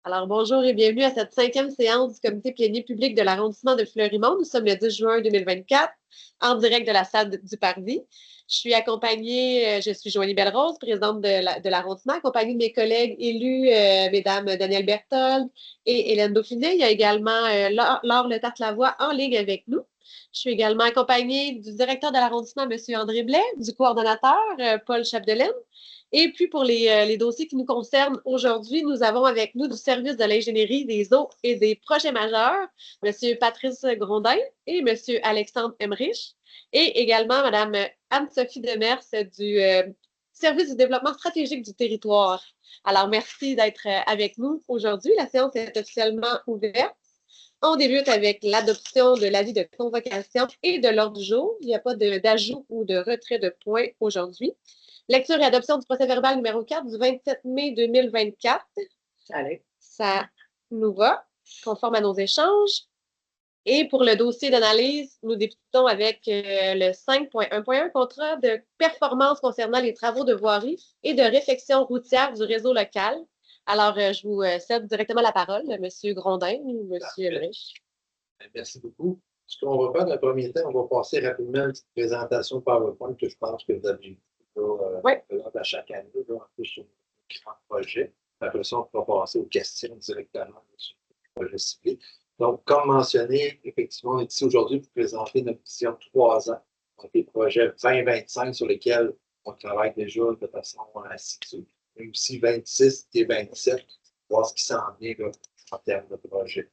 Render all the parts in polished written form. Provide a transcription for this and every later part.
Alors, bonjour et bienvenue à cette 5e séance du comité plénier public de l'arrondissement de Fleurimont. Nous sommes le 10 juin 2024, en direct de la salle du Parvis. Je suis accompagnée, je suis Joanie Belle-Rose, présidente de l'arrondissement, accompagnée de mes collègues élus, mesdames Danielle Berthold et Hélène Dauphinet. Il y a également Laure Letarte-Lavoie en ligne avec nous. Je suis également accompagnée du directeur de l'arrondissement, M. André Blais, du coordonnateur, Paul Chapdelaine. Et puis, pour les dossiers qui nous concernent aujourd'hui, nous avons avec nous du service de l'ingénierie des eaux et des projets majeurs, M. Patrice Grondin et M. Alexandre Emmerich, et également Mme Anne-Sophie Demers du service du développement stratégique du territoire. Alors, merci d'être avec nous aujourd'hui. La séance est officiellement ouverte. On débute avec l'adoption de l'avis de convocation et de l'ordre du jour. Il n'y a pas d'ajout ou de retrait de points aujourd'hui. Lecture et adoption du procès-verbal numéro 4 du 27 mai 2024. Allez. Ça nous va, conforme à nos échanges. Et pour le dossier d'analyse, nous débutons avec le 5.1.1, contrat de performance concernant les travaux de voirie et de réfection routière du réseau local. Alors, je vous cède directement la parole, M. Grondin ou M. Emmerich. Merci beaucoup. Ce qu'on va faire dans le premier temps, on va passer rapidement une petite présentation PowerPoint que je pense que vous avez vu lors de chaque année, un peu sur le grand projet. Après ça, on va passer aux questions directement sur le projet ciblé. Donc, comme mentionné, effectivement, on est ici aujourd'hui pour présenter notre vision de 3 ans. Donc, les projets 2025 sur lesquels on travaille déjà de façon assidue, mais aussi 26 et 27, pour voir ce qui s'en vient là, en termes de projet.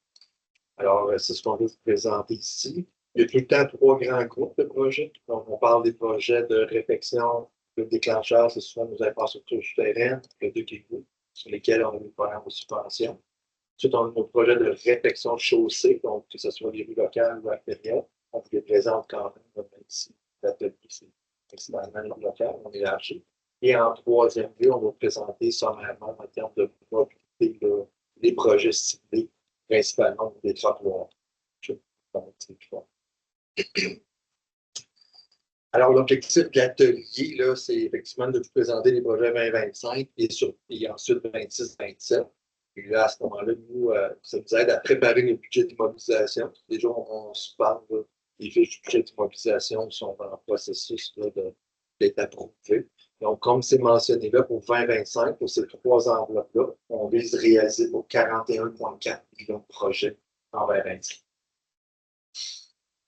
Alors, c'est ce qu'on veut vous présenter ici. Il y a tout le temps 3 grands groupes de projets. Donc, on parle des projets de réfection. Le déclencheur, c'est souvent nos infrastructures souterraines, le 2 qui est sur lesquels on a des programmes de subvention. Ensuite, on a nos projets de réfection chaussée, donc que ce soit les rues locales ou artérielles. On vous les présente quand même, même si l'atelier, c'est principalement les rues locales, on élargit. Et en 3e lieu, on va vous présenter sommairement en termes de mobilité les projets ciblés, principalement des trottoirs. Alors, l'objectif de l'atelier, c'est effectivement de vous présenter les projets 2025 et ensuite 26-27. Et là, à ce moment-là, nous, ça nous aide à préparer le budget d'immobilisation. Déjà, on se parle, les fiches du budget d'immobilisation sont en processus d'être approuvées. Donc, comme c'est mentionné là, pour 2025, pour ces 3 enveloppes-là, on vise réaliser pour 41,4 millions de projets en 2025.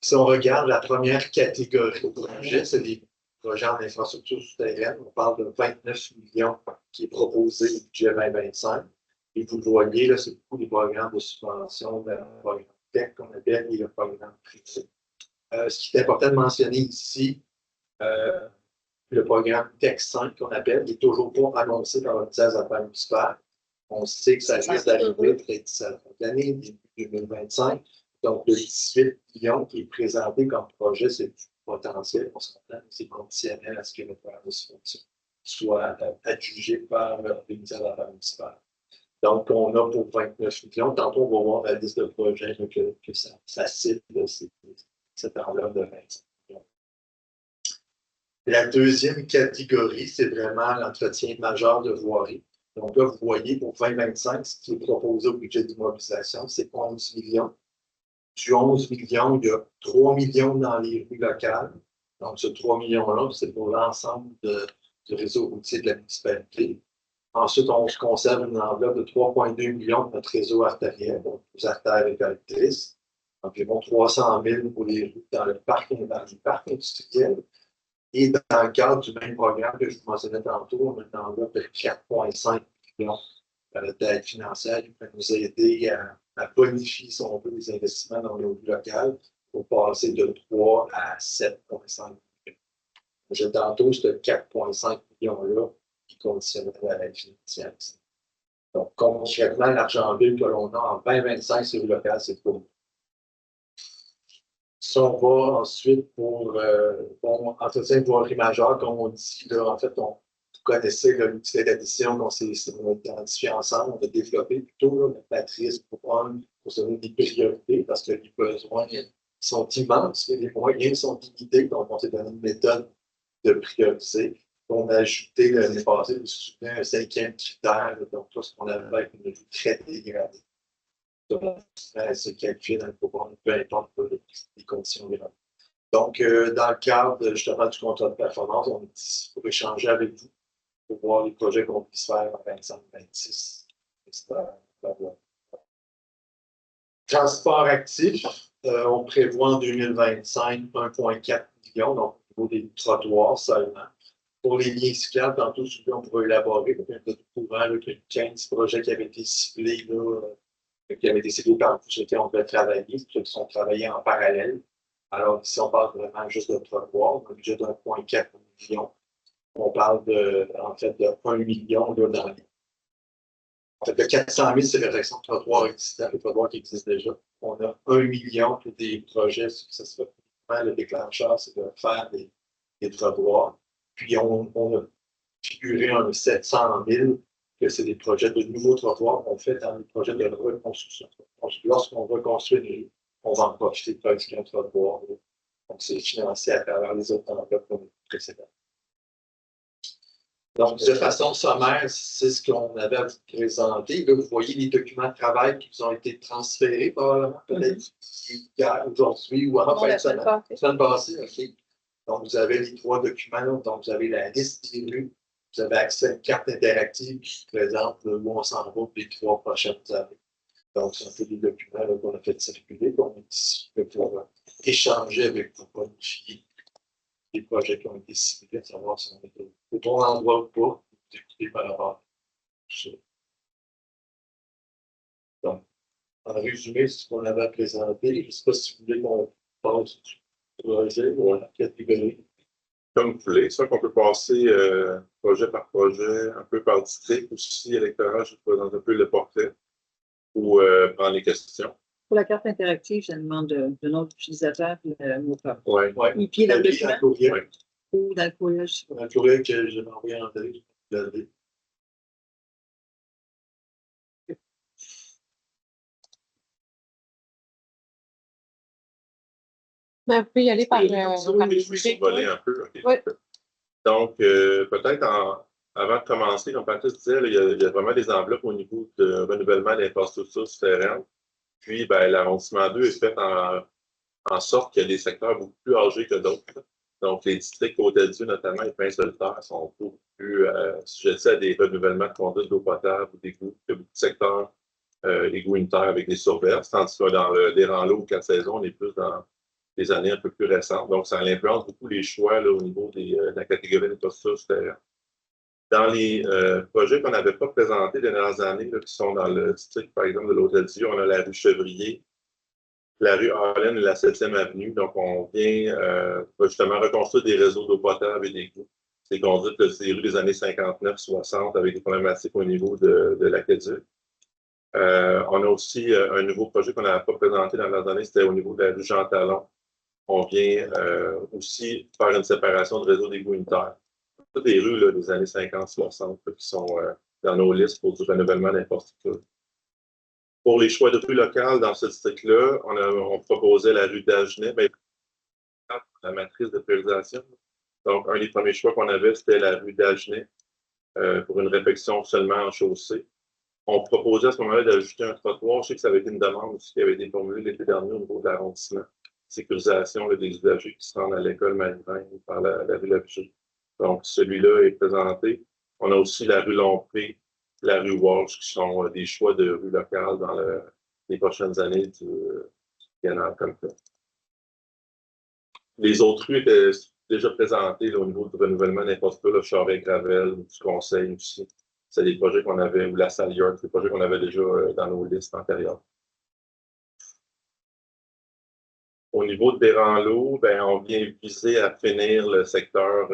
Si on regarde la première catégorie de projets, c'est des projets en infrastructure souterraine. On parle de 29 millions qui est proposé au budget 2025. Et vous le voyez, là, c'est beaucoup des programmes de subvention, le programme TEC qu'on appelle et le programme privé. Ce qui est important de mentionner ici, le programme TEC 5 qu'on appelle, il n'est toujours pas annoncé par le ministère des Affaires municipales. On sait que ça risque d'arriver peut-être d'ici la fin de l'année, début 2025. Donc, le 18 millions qui est présenté comme projet, c'est du potentiel. On s'entend, c'est conditionnel à ce que le programme de subvention soit adjugé par le ministère des Affaires municipales. Donc, on a pour 29 millions. Tantôt, on va voir la liste de projets que ça cite, cette enveloppe de 25 millions. La deuxième catégorie, c'est vraiment l'entretien majeur de voirie. Donc là, vous voyez, pour 2025, ce qui est proposé au budget d'immobilisation, c'est 11 millions. Du 11 millions, il y a 3 millions dans les rues locales. Donc, ce 3 millions-là, c'est pour l'ensemble du réseau routier de la municipalité. Ensuite, on se conserve une enveloppe de 3,2 millions de notre réseau artériel, donc les artères et collectrices. Environ 300 000 pour les rues dans le parc industriel. Et dans le cadre du même programme que je vous mentionnais tantôt, on a une enveloppe de 4,5 millions d'aide financière qui peut nous aider à bonifier, si on veut, les investissements dans les rues locales pour passer de 3 à 7,5 millions. J'ai tantôt ce 4,5 millions-là qui conditionnerait à l'aide financière. Donc, concrètement, l'argent brut que l'on a en 2025 sur le local, c'est pour nous. Si on va ensuite pour entretien de voirie majeure, comme on dit, là, en fait, vous connaissez l'outil d'addition qu'on s'est identifié ensemble, on a développé plutôt là, notre matrice pour se donner des priorités parce que les besoins sont immenses et les moyens sont limités. Donc, on s'est donné une méthode de prioriser. On a ajouté l'année passée, je me souviens, un 5e critère, donc tout ce qu'on avait avec une rue très dégradée. C'est calculé dans le programme, peu importe les conditions environnementales. Donc, dans le cadre justement du contrat de performance, on est ici pour échanger avec vous, pour voir les projets qu'on puisse faire en 25-26. Transport actif, on prévoit en 2025 1,4 million, donc au niveau des trottoirs seulement. Pour les liens cyclables, tantôt, on pourra élaborer, vous êtes au courant qu'il y a 15 projets qui avaient été ciblés, qui avaient été ciblés par sur lesquels on devait travailler, ceux qui sont travaillés en parallèle. Alors, ici, on parle vraiment juste de trottoirs, un budget de 1,4 million. On parle en fait de 1 million là, en fait, de 400 000, c'est l'érection de trottoirs existants, les trottoirs qui existent déjà. On a 1 million pour des projets, ça se fait le déclencheur, c'est de faire des trottoirs. Puis, on a figuré un 700 000, que c'est des projets de nouveaux trottoirs qu'on fait dans les projets de reconstruction. Lorsqu'on reconstruit une rue, on va en profiter de faire un trottoir. Donc, c'est financé à travers les autres enveloppes précédentes. Donc, de façon sommaire, c'est ce qu'on avait à vous présenter. Là, vous voyez les documents de travail qui vous ont été transférés, probablement, peut-être aujourd'hui ou en fin de semaine. La semaine passée, OK. Donc, vous avez les 3 documents. Donc, vous avez la liste des rues. Vous avez accès à une carte interactive qui présente où on s'en va pour les 3 prochaines années. Donc, c'est un peu des documents qu'on a fait circuler, qu'on est ici pour échanger avec vous, bonifier les projets qui ont été ciblés, savoir si on est au bon endroit ou pas, vous écoutez par rapport à tout ça. Donc, en résumé, c'est ce qu'on avait à présenter. Je ne sais pas si vous voulez qu'on passe du projet ou à la catégorie. Comme vous voulez, ça qu'on peut passer projet par projet, un peu par district aussi électoral, je vous présente un peu le portrait ou prendre les questions. Pour la carte interactive, je demande le nom d'utilisateur et le mot passe. Oui. Et puis dans le document courriel. ou dans le courriel, je sais pas. Dans le courriel que j'ai envoyé à André, je l'avais. Ben, vous pouvez y aller par Oui, je vais survoler un peu. Okay. Oui. Donc, peut-être avant de commencer, comme Patrice disait, là, il y a vraiment des enveloppes au niveau de renouvellement d'infrastructures souterraines. Puis, ben, l'arrondissement 2 est fait en sorte qu'il y a des secteurs beaucoup plus âgés que d'autres. Donc, les districts Côte-d'Adieu, notamment, et Prince-de-Terre, sont beaucoup plus sujettés à des renouvellements de conduite d'eau potable ou d'égouts. Il y a beaucoup de secteurs égouts unitaires avec des surverses, tandis que dans le Desrands-L'Eau ou 4 saisons, on est plus dans des années un peu plus récentes. Donc, ça influence beaucoup les choix là, au niveau de la catégorie d'infrastructures souterraines. Dans les projets qu'on n'avait pas présentés les dernières années, là, qui sont dans le district, par exemple, de l'Hôtel-Dieu, on a la rue Chevrier, la rue Allen et la 7e avenue. Donc, on vient justement reconstruire des réseaux d'eau potable et d'égouts. C'est conduite de ces rues des années 59-60 avec des problématiques au niveau de l'aqueduc. On a aussi un nouveau projet qu'on n'avait pas présenté dans les années, c'était au niveau de la rue Jean Talon. On vient aussi faire une séparation de réseaux d'égouts unitaires. Toutes les rues là, des années 50-60 qui sont dans nos listes pour du renouvellement d'infrastructures. Pour les choix de rue locales dans ce district-là, on proposait la rue d'Agenais, la matrice de priorisation. Donc, un des premiers choix qu'on avait, c'était la rue d'Agenais pour une réfection seulement en chaussée. On proposait à ce moment-là d'ajouter un trottoir. Je sais que ça avait été une demande aussi qui avait été formulée l'été dernier au niveau de l'arrondissement. Sécurisation là, des usagers qui se rendent à l'école Malvin par la rue Labugie. Donc, celui-là est présenté. On a aussi la rue Lompré, la rue Walsh, qui sont des choix de rues locales dans les prochaines années du biennale comme ça. Les autres rues étaient déjà présentées là, au niveau du renouvellement d'infrastructures, le Charest-Gravel, du Conseil aussi. C'est des projets qu'on avait, ou la Salière, c'est des projets qu'on avait déjà dans nos listes antérieures. Au niveau de Desrands-L'Eau, ben, on vient viser à finir le secteur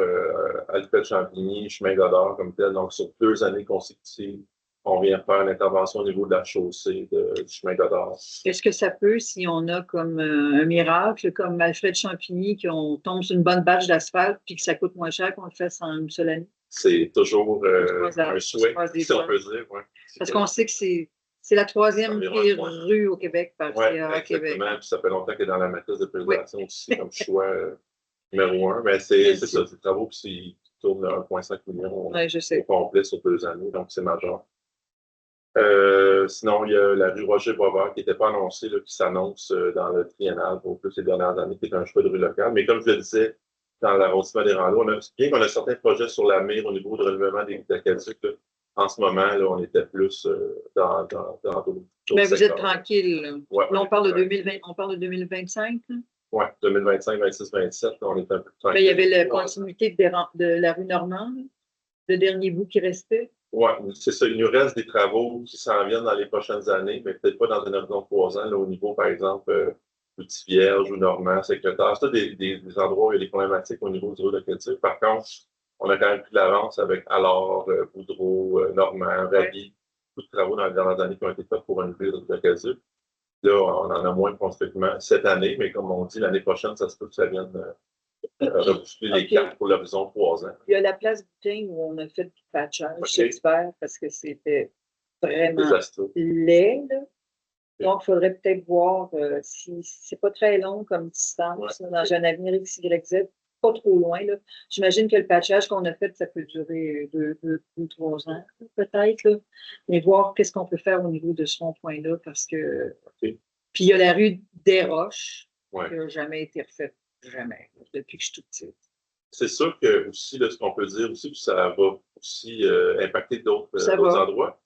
Alpette-Champigny, chemin Godard comme tel. Donc, sur 2 années consécutives, on vient faire l'intervention au niveau de la chaussée du chemin Godard. Est-ce que ça peut, si on a comme un miracle, comme Alfred Champigny, qu'on tombe sur une bonne bâche d'asphalte puis que ça coûte moins cher qu'on le fasse en une seule année? C'est toujours un souhait, si on peut dire. Ouais. Parce qu'on sait que c'est la 3e pire rue au Québec par CA Québec. Exactement. Puis ça fait longtemps qu'elle est dans la matrice de priorisation aussi comme choix numéro 1. Mais c'est ça, c'est des travaux qui tourne à 1,5 million Oui, je au sais. complet sur 2 années, donc c'est majeur. Sinon, il y a la rue Roger-Boisvert qui n'était pas annoncée, là, qui s'annonce dans le triennal pour plus ces dernières années, qui est un choix de rue locale. Mais comme je le disais, dans l'arrondissement des Randos, bien qu'on a certains projets sur la mire au niveau de renouvellement des aqueducs, en ce moment, là, on était plus dans d'autres Mais vous êtes secteurs. tranquille. Là, Ouais, là on parle de 2020, on parle de 2025. Oui, 2025, 26, 27, on est un peu tranquille. Mais il y avait la continuité de la rue Normande, le dernier bout qui restait. Oui, c'est ça. Il nous reste des travaux qui s'en viennent dans les prochaines années, mais peut-être pas dans un horizon de 3 ans, là, au niveau, par exemple, Petit Vierge ou Normand, Secrétaire. C'est des endroits où il y a des problématiques au niveau du réseau aquatique. Par contre, on a quand même pris de l'avance avec Alors, Boudreau, Normand, Raby, beaucoup de travaux dans les dernières années qui ont été faits pour renouveler le réseau aquatique. Là, on en a moins constructivement cette année, mais comme on dit, l'année prochaine, ça se peut que ça vienne rebousculer les cartes pour l'horizon 3 ans. Il y a la place Boutin où on a fait du patchage cet hiver parce que c'était vraiment laid. Là. Donc, il faudrait peut-être voir si c'est pas très long comme distance, là, dans un avenir XYZ, pas trop loin. Là. J'imagine que le patchage qu'on a fait, ça peut durer 2 ou 3 ans, peut-être. Là. Mais voir qu'est-ce qu'on peut faire au niveau de ce rond-point-là, parce que. Puis il y a la rue des Roches, qui n'a jamais été refaite, jamais, depuis que je suis toute petite. C'est sûr que aussi, là, ce qu'on peut dire aussi, que ça va aussi impacter d'autres endroits.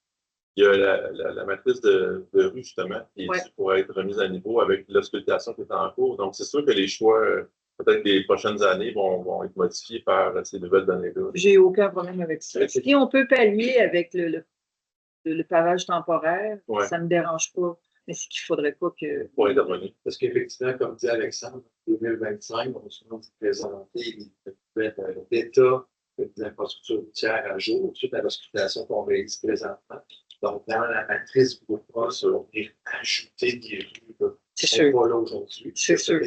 Il y a la matrice de rue, justement, qui pourrait être remise à niveau avec l'auscultation qui est en cours. Donc, c'est sûr que les choix, peut-être les prochaines années, vont être modifiés par ces nouvelles données-là. J'ai aucun problème avec ça. Si on peut pallier avec le pavage temporaire, ça ne me dérange pas. Mais c'est qu'il ne faudrait pas que. Pour intervenir. Parce qu'effectivement, comme dit Alexandre, en 2025, on se vous présenter l'état des infrastructures routières à jour, suite à l'auscultation qu'on réalise présentement. Donc, dans la matrice Bourg-Pros, on est ajouté des rues qui ne sont pas là aujourd'hui. C'est sûr.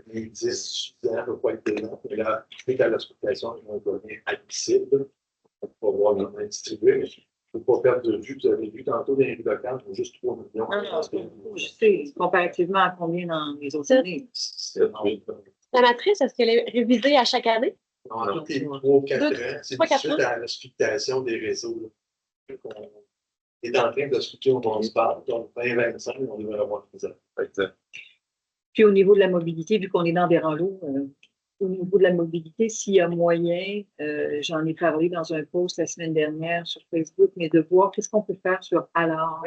Les 10 suffisants ne pas être là. Et là, suite à l'auscultation, ils vont donner admissible. On va voir comment distribuer, mais il ne faut pas perdre de vue. Vous avez vu tantôt dans les rues locales, il y a juste 3 millions. Non, je sais, comparativement à combien dans les autres années. La matrice, est-ce qu'elle est révisée à chaque année? Non, tous les 3 ou 4 ans. C'est suite à l'auscultation des réseaux. On est en train de structurer où on se parle. Donc, 2025, on devrait avoir tout ça. Puis au niveau de la mobilité, vu qu'on est dans des randos, au niveau de la mobilité, s'il y a moyen, j'en ai parlé dans un post la semaine dernière sur Facebook, mais de voir qu'est-ce qu'on peut faire sur Alors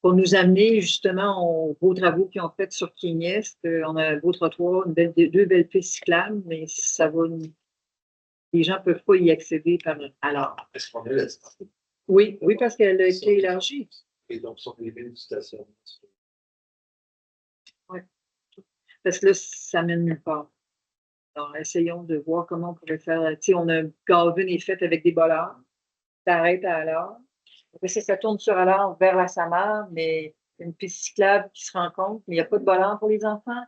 pour nous amener justement aux beaux travaux qu'ils ont fait sur King-Est. On a un beau trottoir, 2 belles pistes cyclables, mais ça va. Les gens ne peuvent pas y accéder par Alors. Est-ce qu'on est là? Oui, parce qu'elle a été élargie. Et donc, sur les villes du stationnement. Oui. Parce que là, ça mène nulle part. Alors, essayons de voir comment on pourrait faire. Tu sais, on a Galvin est fait avec des bollards. Ça arrête à Alors. Après ça tourne sur Alors vers la Samar, mais une piste cyclable qui se rencontre, mais il n'y a pas de bollards pour les enfants.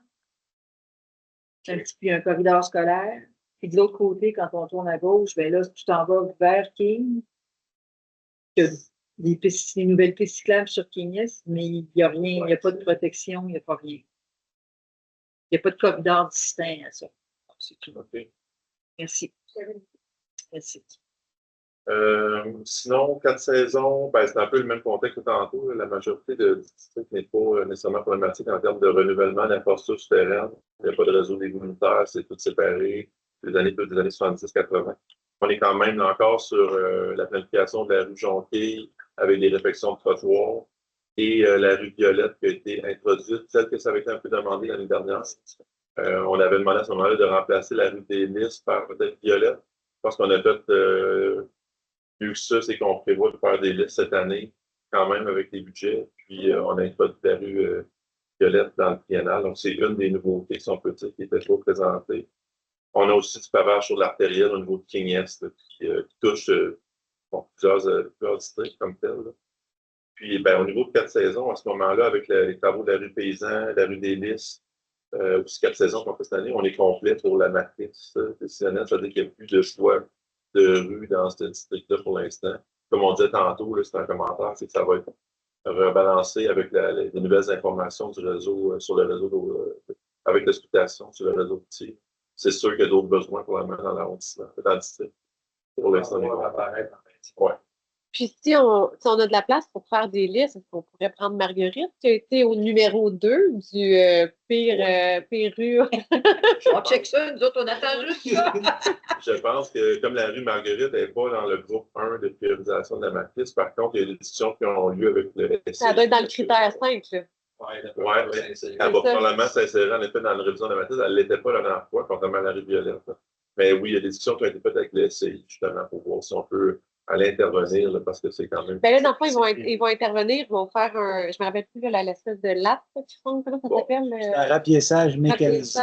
Un petit peu un corridor scolaire. Puis de l'autre côté, quand on tourne à gauche, bien là, tu t'en vas vers King. Il y a des nouvelles pistes cyclables sur King-Est, mais il n'y a rien, il n'y a pas de protection, il n'y a pas rien. Il n'y a pas de corridor distinct à ça. C'est tout noté. Merci. Merci. Sinon, 4 saisons, ben, c'est un peu le même contexte que tantôt. La majorité de districts n'est pas nécessairement problématique en termes de renouvellement d'infrastructures souterraines. Il n'y a pas de réseau immunitaire, c'est tout séparé des années 70-80. On est quand même encore sur la planification de la rue Jonquille avec des réfections de trottoirs et la rue Violette qui a été introduite, celle que ça avait été un peu demandé l'année dernière. On avait demandé à ce moment-là de remplacer la rue des Lys par peut-être Violette. Parce qu'on a fait mieux que ça, c'est qu'on prévoit de faire des listes cette année, quand même avec les budgets. Puis on a introduit la rue Violette dans le triennal. Donc, c'est une des nouveautés, si on peut dire, qui était trop présentée. On a aussi du pavage sur l'artérielle au niveau de King-Est qui touche plusieurs districts comme tel. Là. Puis, ben, au niveau de 4 saisons, à ce moment-là, avec les travaux de la rue Paysan, la rue des Lys, aussi 4 saisons qu'on fait cette année, on est complet pour la matrice décisionnelle. C'est-à-dire qu'il n'y a plus de choix de rue dans ce district-là pour l'instant. Comme on disait tantôt, c'est un commentaire, c'est que ça va être rebalancé avec les nouvelles informations du réseau, sur le réseau avec l'explication sur le réseau routier. c'est sûr qu'il y a d'autres besoins probablement dans l'arrondissement, dans le district. Pour l'instant, On va apparaître. ouais. Puis si on a de la place pour faire des listes, est-ce qu'on pourrait prendre Marguerite, qui a été au numéro 2 du pire rue? On check ça, nous autres, on attend juste ça. Je pense que comme la rue Marguerite n'est pas dans le groupe 1 de priorisation de la matrice, par contre, il y a des discussions qui ont lieu avec le SCI. Ça doit être dans le critère 5, là. Ouais, mais elle va probablement s'insérer en effet dans la révision de la matrice. Elle ne l'était pas la dernière fois, contrairement à la rue Violette. Mais oui, il y a des discussions qui ont été faites avec le SCI, justement, pour voir si on peut aller intervenir, là, parce que c'est quand même. Ben là, dans le fond, ils vont intervenir, ils vont faire un. Je me rappelle plus, là, l'espèce de latte qu'ils font, comment ça s'appelle? Un rapiessage mécanisé.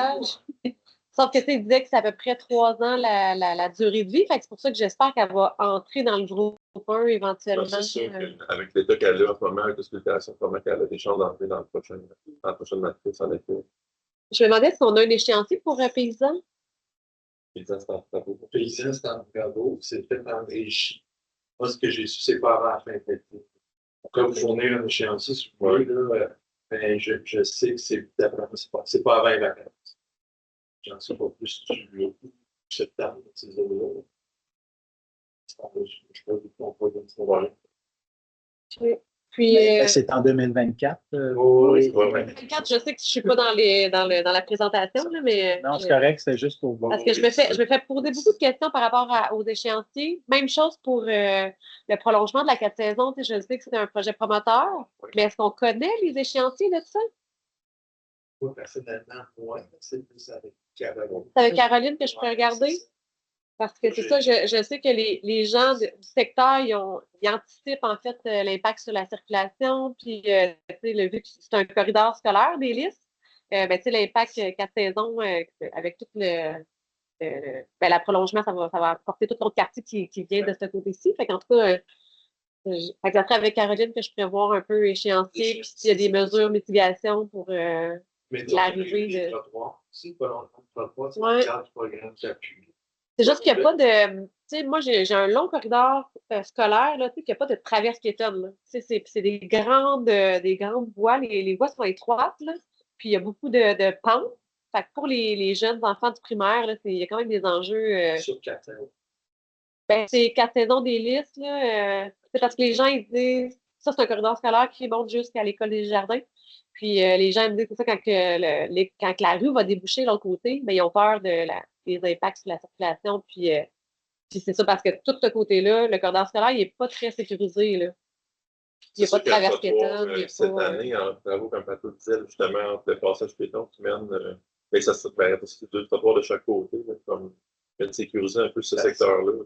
Sauf que tu sais, il disait que c'est à peu près 3 ans la durée de vie. Fait que c'est pour ça que j'espère qu'elle va entrer dans le groupe 1 éventuellement. C'est sûr qu'avec l'état qu'elle a en ce moment, avec l'explication, probablement qu'elle a des chances d'entrer dans la prochaine matrice, en effet. Je me demandais si on a un échéancier pour un paysan. Paysan, c'est en travaux. Paysan, c'est en travaux, c'est fait en régie. Moi, ce que j'ai su, c'est pas avant la fin de l'été. On peut vous fournir un échéancier, si vous voulez, là, mais je sais que c'est pas avant les vacances. J'en sais pas plus du septembre, ces eaux-là. Je peux vous proposer. Puis, C'est en 2024. Oui, 2024, je sais que je suis pas dans la présentation, là, mais. Non, c'est correct, c'est juste pour voir. Parce que je me fais poser beaucoup de questions par rapport aux échéanciers. Même chose pour le prolongement de la 4 saisons. Tu sais, je sais que c'est un projet promoteur, mais est-ce qu'on connaît les échéanciers de ça? Moi, personnellement, moi, c'est plus avec Caroline. C'est avec Caroline que je peux regarder? Parce que c'est ça, je sais que les gens du secteur, ils anticipent en fait l'impact sur la circulation, puis tu sais, vu que c'est un corridor scolaire des listes, ben, tu sais, l'impact 4 saisons avec tout ben, la prolongement, ça va apporter tout l'autre quartier qui vient de ce côté-ci. Fait qu'en tout cas, fait que ça serait avec Caroline que je pourrais voir un peu échéancier, puis s'il y a des mesures mitigation pour l'arrivée de. C'est pas longtemps, c'est Ouais. le cadre du programme d'appui. C'est juste qu'il n'y a pas de. Tu sais, moi, j'ai un long corridor scolaire, là, tu sais, qu'il n'y a pas de traverse piétonne, là. Tu sais, c'est des grandes voies. Les voies sont étroites, là. Puis il y a beaucoup de pentes. Fait que pour les jeunes enfants du primaire, là, il y a quand même des enjeux. Sur 4 saisons. Ben, c'est 4 saisons des listes, là. C'est parce que les gens, ils disent. Ça, c'est un corridor scolaire qui monte jusqu'à l'école des jardins. Puis les gens me disent que ça, quand la rue va déboucher de l'autre côté, ben, ils ont peur des impacts sur la circulation. Puis c'est ça, parce que tout ce côté-là, le corridor scolaire, il n'est pas très sécurisé, là. Il n'y a pas de traverse piétonne. Cette année, en travaux, comme Pato disait, justement, entre le passage piéton qui mène, ben, ça se c'est 2 trottoirs de chaque côté, là, comme sécuriser un peu ce secteur-là.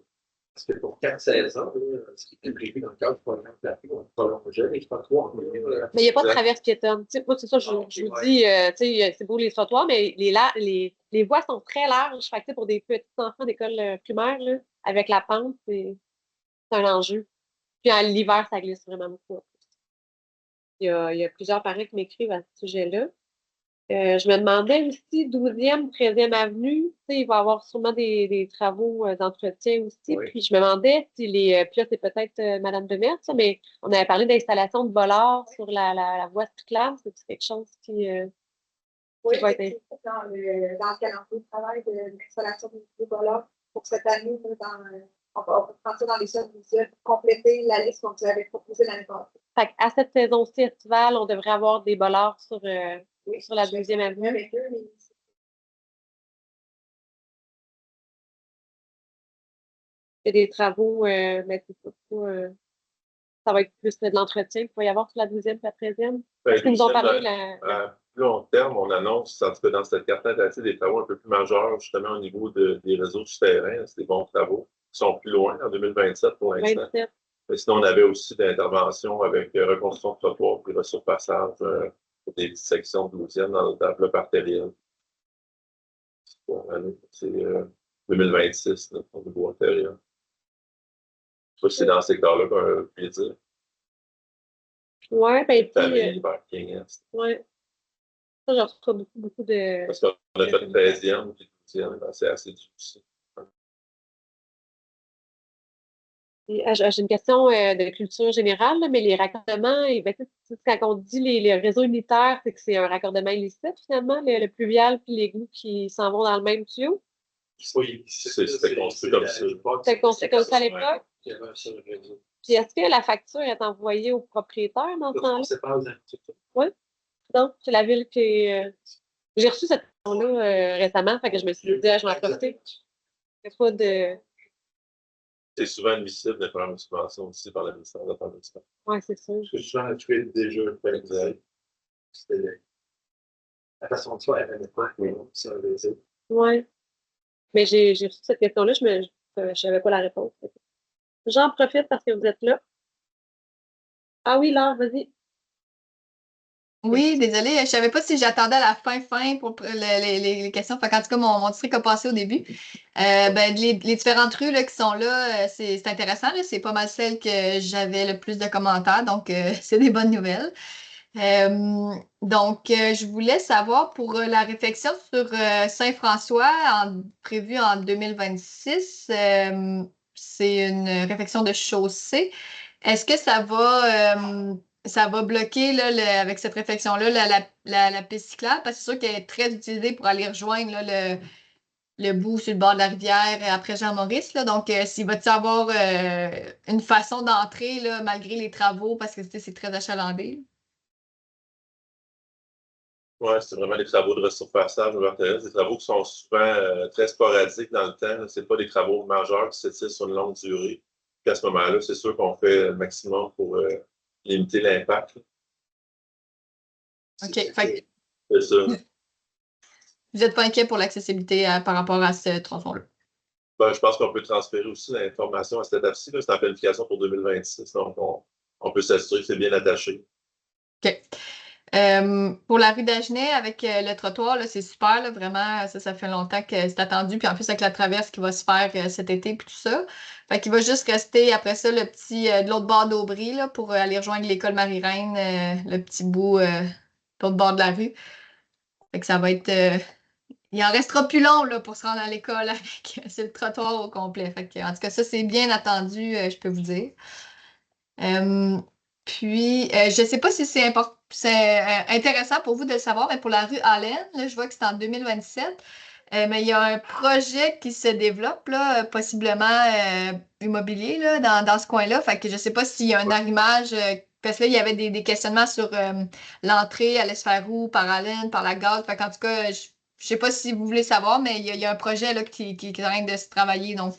Parce que pour 4 saisons, ce qui était prévu dans le cadre du programme d'appui, on prolongeait, mais c'est pas 3. Mais il n'y a pas de traverse piétonne. Moi, c'est ça, je vous dis, c'est beau les trottoirs, mais les voies sont très larges. Fait que, pour des petits enfants d'école primaire, là, avec la pente, c'est un enjeu. Puis l'hiver, ça glisse vraiment beaucoup. Il y a plusieurs parents qui m'écrivent à ce sujet-là. Je me demandais aussi, 12e, 13e avenue, il va y avoir sûrement des travaux d'entretien aussi. Oui. Puis je me demandais si puis là, c'est peut-être Mme Demers, ça, mais on avait parlé d'installation de bollards sur la voie cyclable. C'est quelque chose qui va être. Dans le calendrier de travail de l'installation de bollards pour cette année, on va prendre ça dans les seuls visuels pour compléter la liste qu'on vous avait proposée l'année passée. Fait qu'à cette saison-ci estivale, on devrait avoir des bollards sur la 12e avenue. Avec eux, mais Il y a des travaux, mais c'est pas, ça va être plus de l'entretien qu'il va y avoir sur la 12e et la 13e. Parce qu'ils nous ont parlé À plus long terme, on annonce, en tout cas dans cette carte des travaux un peu plus majeurs, justement au niveau des réseaux souterrains. C'est des bons travaux qui sont plus loin, en 2027 pour l'instant. 27. Mais sinon, on avait aussi des interventions avec reconstruction de trottoirs puis resurfaçage pour des petites sections de 12e dans le parc artériel. C'est 2026 là, au niveau intérieur. Je sais pas si c'est dans ce secteur-là qu'on peut dire. Ouais, ben, Famille, vers King-Est. ouais. Ça, j'en reçois beaucoup de. Parce qu'on a fait 13e puis 12e, ben, c'est assez difficile. J'ai une question de culture générale, là, mais les raccordements, ben, quand on dit les réseaux unitaires, c'est que c'est un raccordement illicite, finalement, le pluvial puis l'égout qui s'en vont dans le même tuyau. Oui, C'était construit comme ça. C'était construit comme ça à l'époque. Il y avait un seul réseau. Puis est-ce que la facture est envoyée au propriétaire dans ce temps-là? C'est pas la- Oui. Donc, c'est la ville qui. J'ai reçu cette question-là récemment, fait que je me suis dit, je vais en profiter. Il n'y a pas de. C'est souvent admissible de faire une subvention aussi par le ministère de l'Affaires municipales. Oui, c'est sûr. Parce que souvent, tu es déjà fait. C'était la façon de faire à l'époque, mais ça le réseau. Oui. Mais j'ai reçu cette question-là, je ne savais pas la réponse. J'en profite parce que vous êtes là. Ah oui, Laure, vas-y. Oui, désolée, je ne savais pas si j'attendais à la fin pour les questions. Fait qu'en tout cas, mon district a passé au début. Ben, les différentes rues là, qui sont là, c'est intéressant. C'est pas mal celles que j'avais le plus de commentaires, donc c'est des bonnes nouvelles. Donc, je voulais savoir pour la réflexion sur Saint-François prévue en 2026, c'est une réflexion de chaussée. Est-ce que ça va bloquer là, avec cette réflexion-là la piste cyclable? Parce que c'est sûr qu'elle est très utilisée pour aller rejoindre là, le bout sur le bord de la rivière après Jean-Maurice. Là. Donc, s'il va y avoir une façon d'entrer là, malgré les travaux, parce que c'est très achalandé. Oui, c'est vraiment des travaux de resurfaçage ouvert terrestre, des travaux qui sont souvent très sporadiques dans le temps. Ce pas des travaux majeurs qui s'étirent sur une longue durée. Puis à ce moment-là, c'est sûr qu'on fait le maximum pour limiter l'impact. OK. Fait C'est ça. vous n'êtes pas inquiet pour l'accessibilité par rapport à ce tronçon-là? Ben, je pense qu'on peut transférer aussi l'information à cette étape-ci. C'est en planification pour 2026. Donc, on peut s'assurer que c'est bien attaché. OK. Pour la rue d'Agenais, avec le trottoir, c'est super, là, vraiment, ça fait longtemps que c'est attendu. Puis en plus, avec la traverse qui va se faire cet été, puis tout ça. Fait qu'il va juste rester, après ça, le petit de l'autre bord d'Aubry, là, pour aller rejoindre l'école Marie-Reine, le petit bout de l'autre bord de la rue. Fait que ça va être... il en restera plus long, là, pour se rendre à l'école avec c'est le trottoir au complet. Fait que, en tout cas, ça, c'est bien attendu, je peux vous dire. Puis, je ne sais pas si c'est intéressant pour vous de le savoir, mais pour la rue Allen, là, je vois que c'est en 2027, mais il y a un projet qui se développe, là, possiblement immobilier là, dans ce coin-là. Fait que je ne sais pas s'il y a un arrimage, parce que là, il y avait des questionnements sur l'entrée, elle allait se faire où, par Allen, par la gare. Fait qu'en tout cas, je ne sais pas si vous voulez savoir, mais il y a un projet là, qui est en train de se travailler. Donc,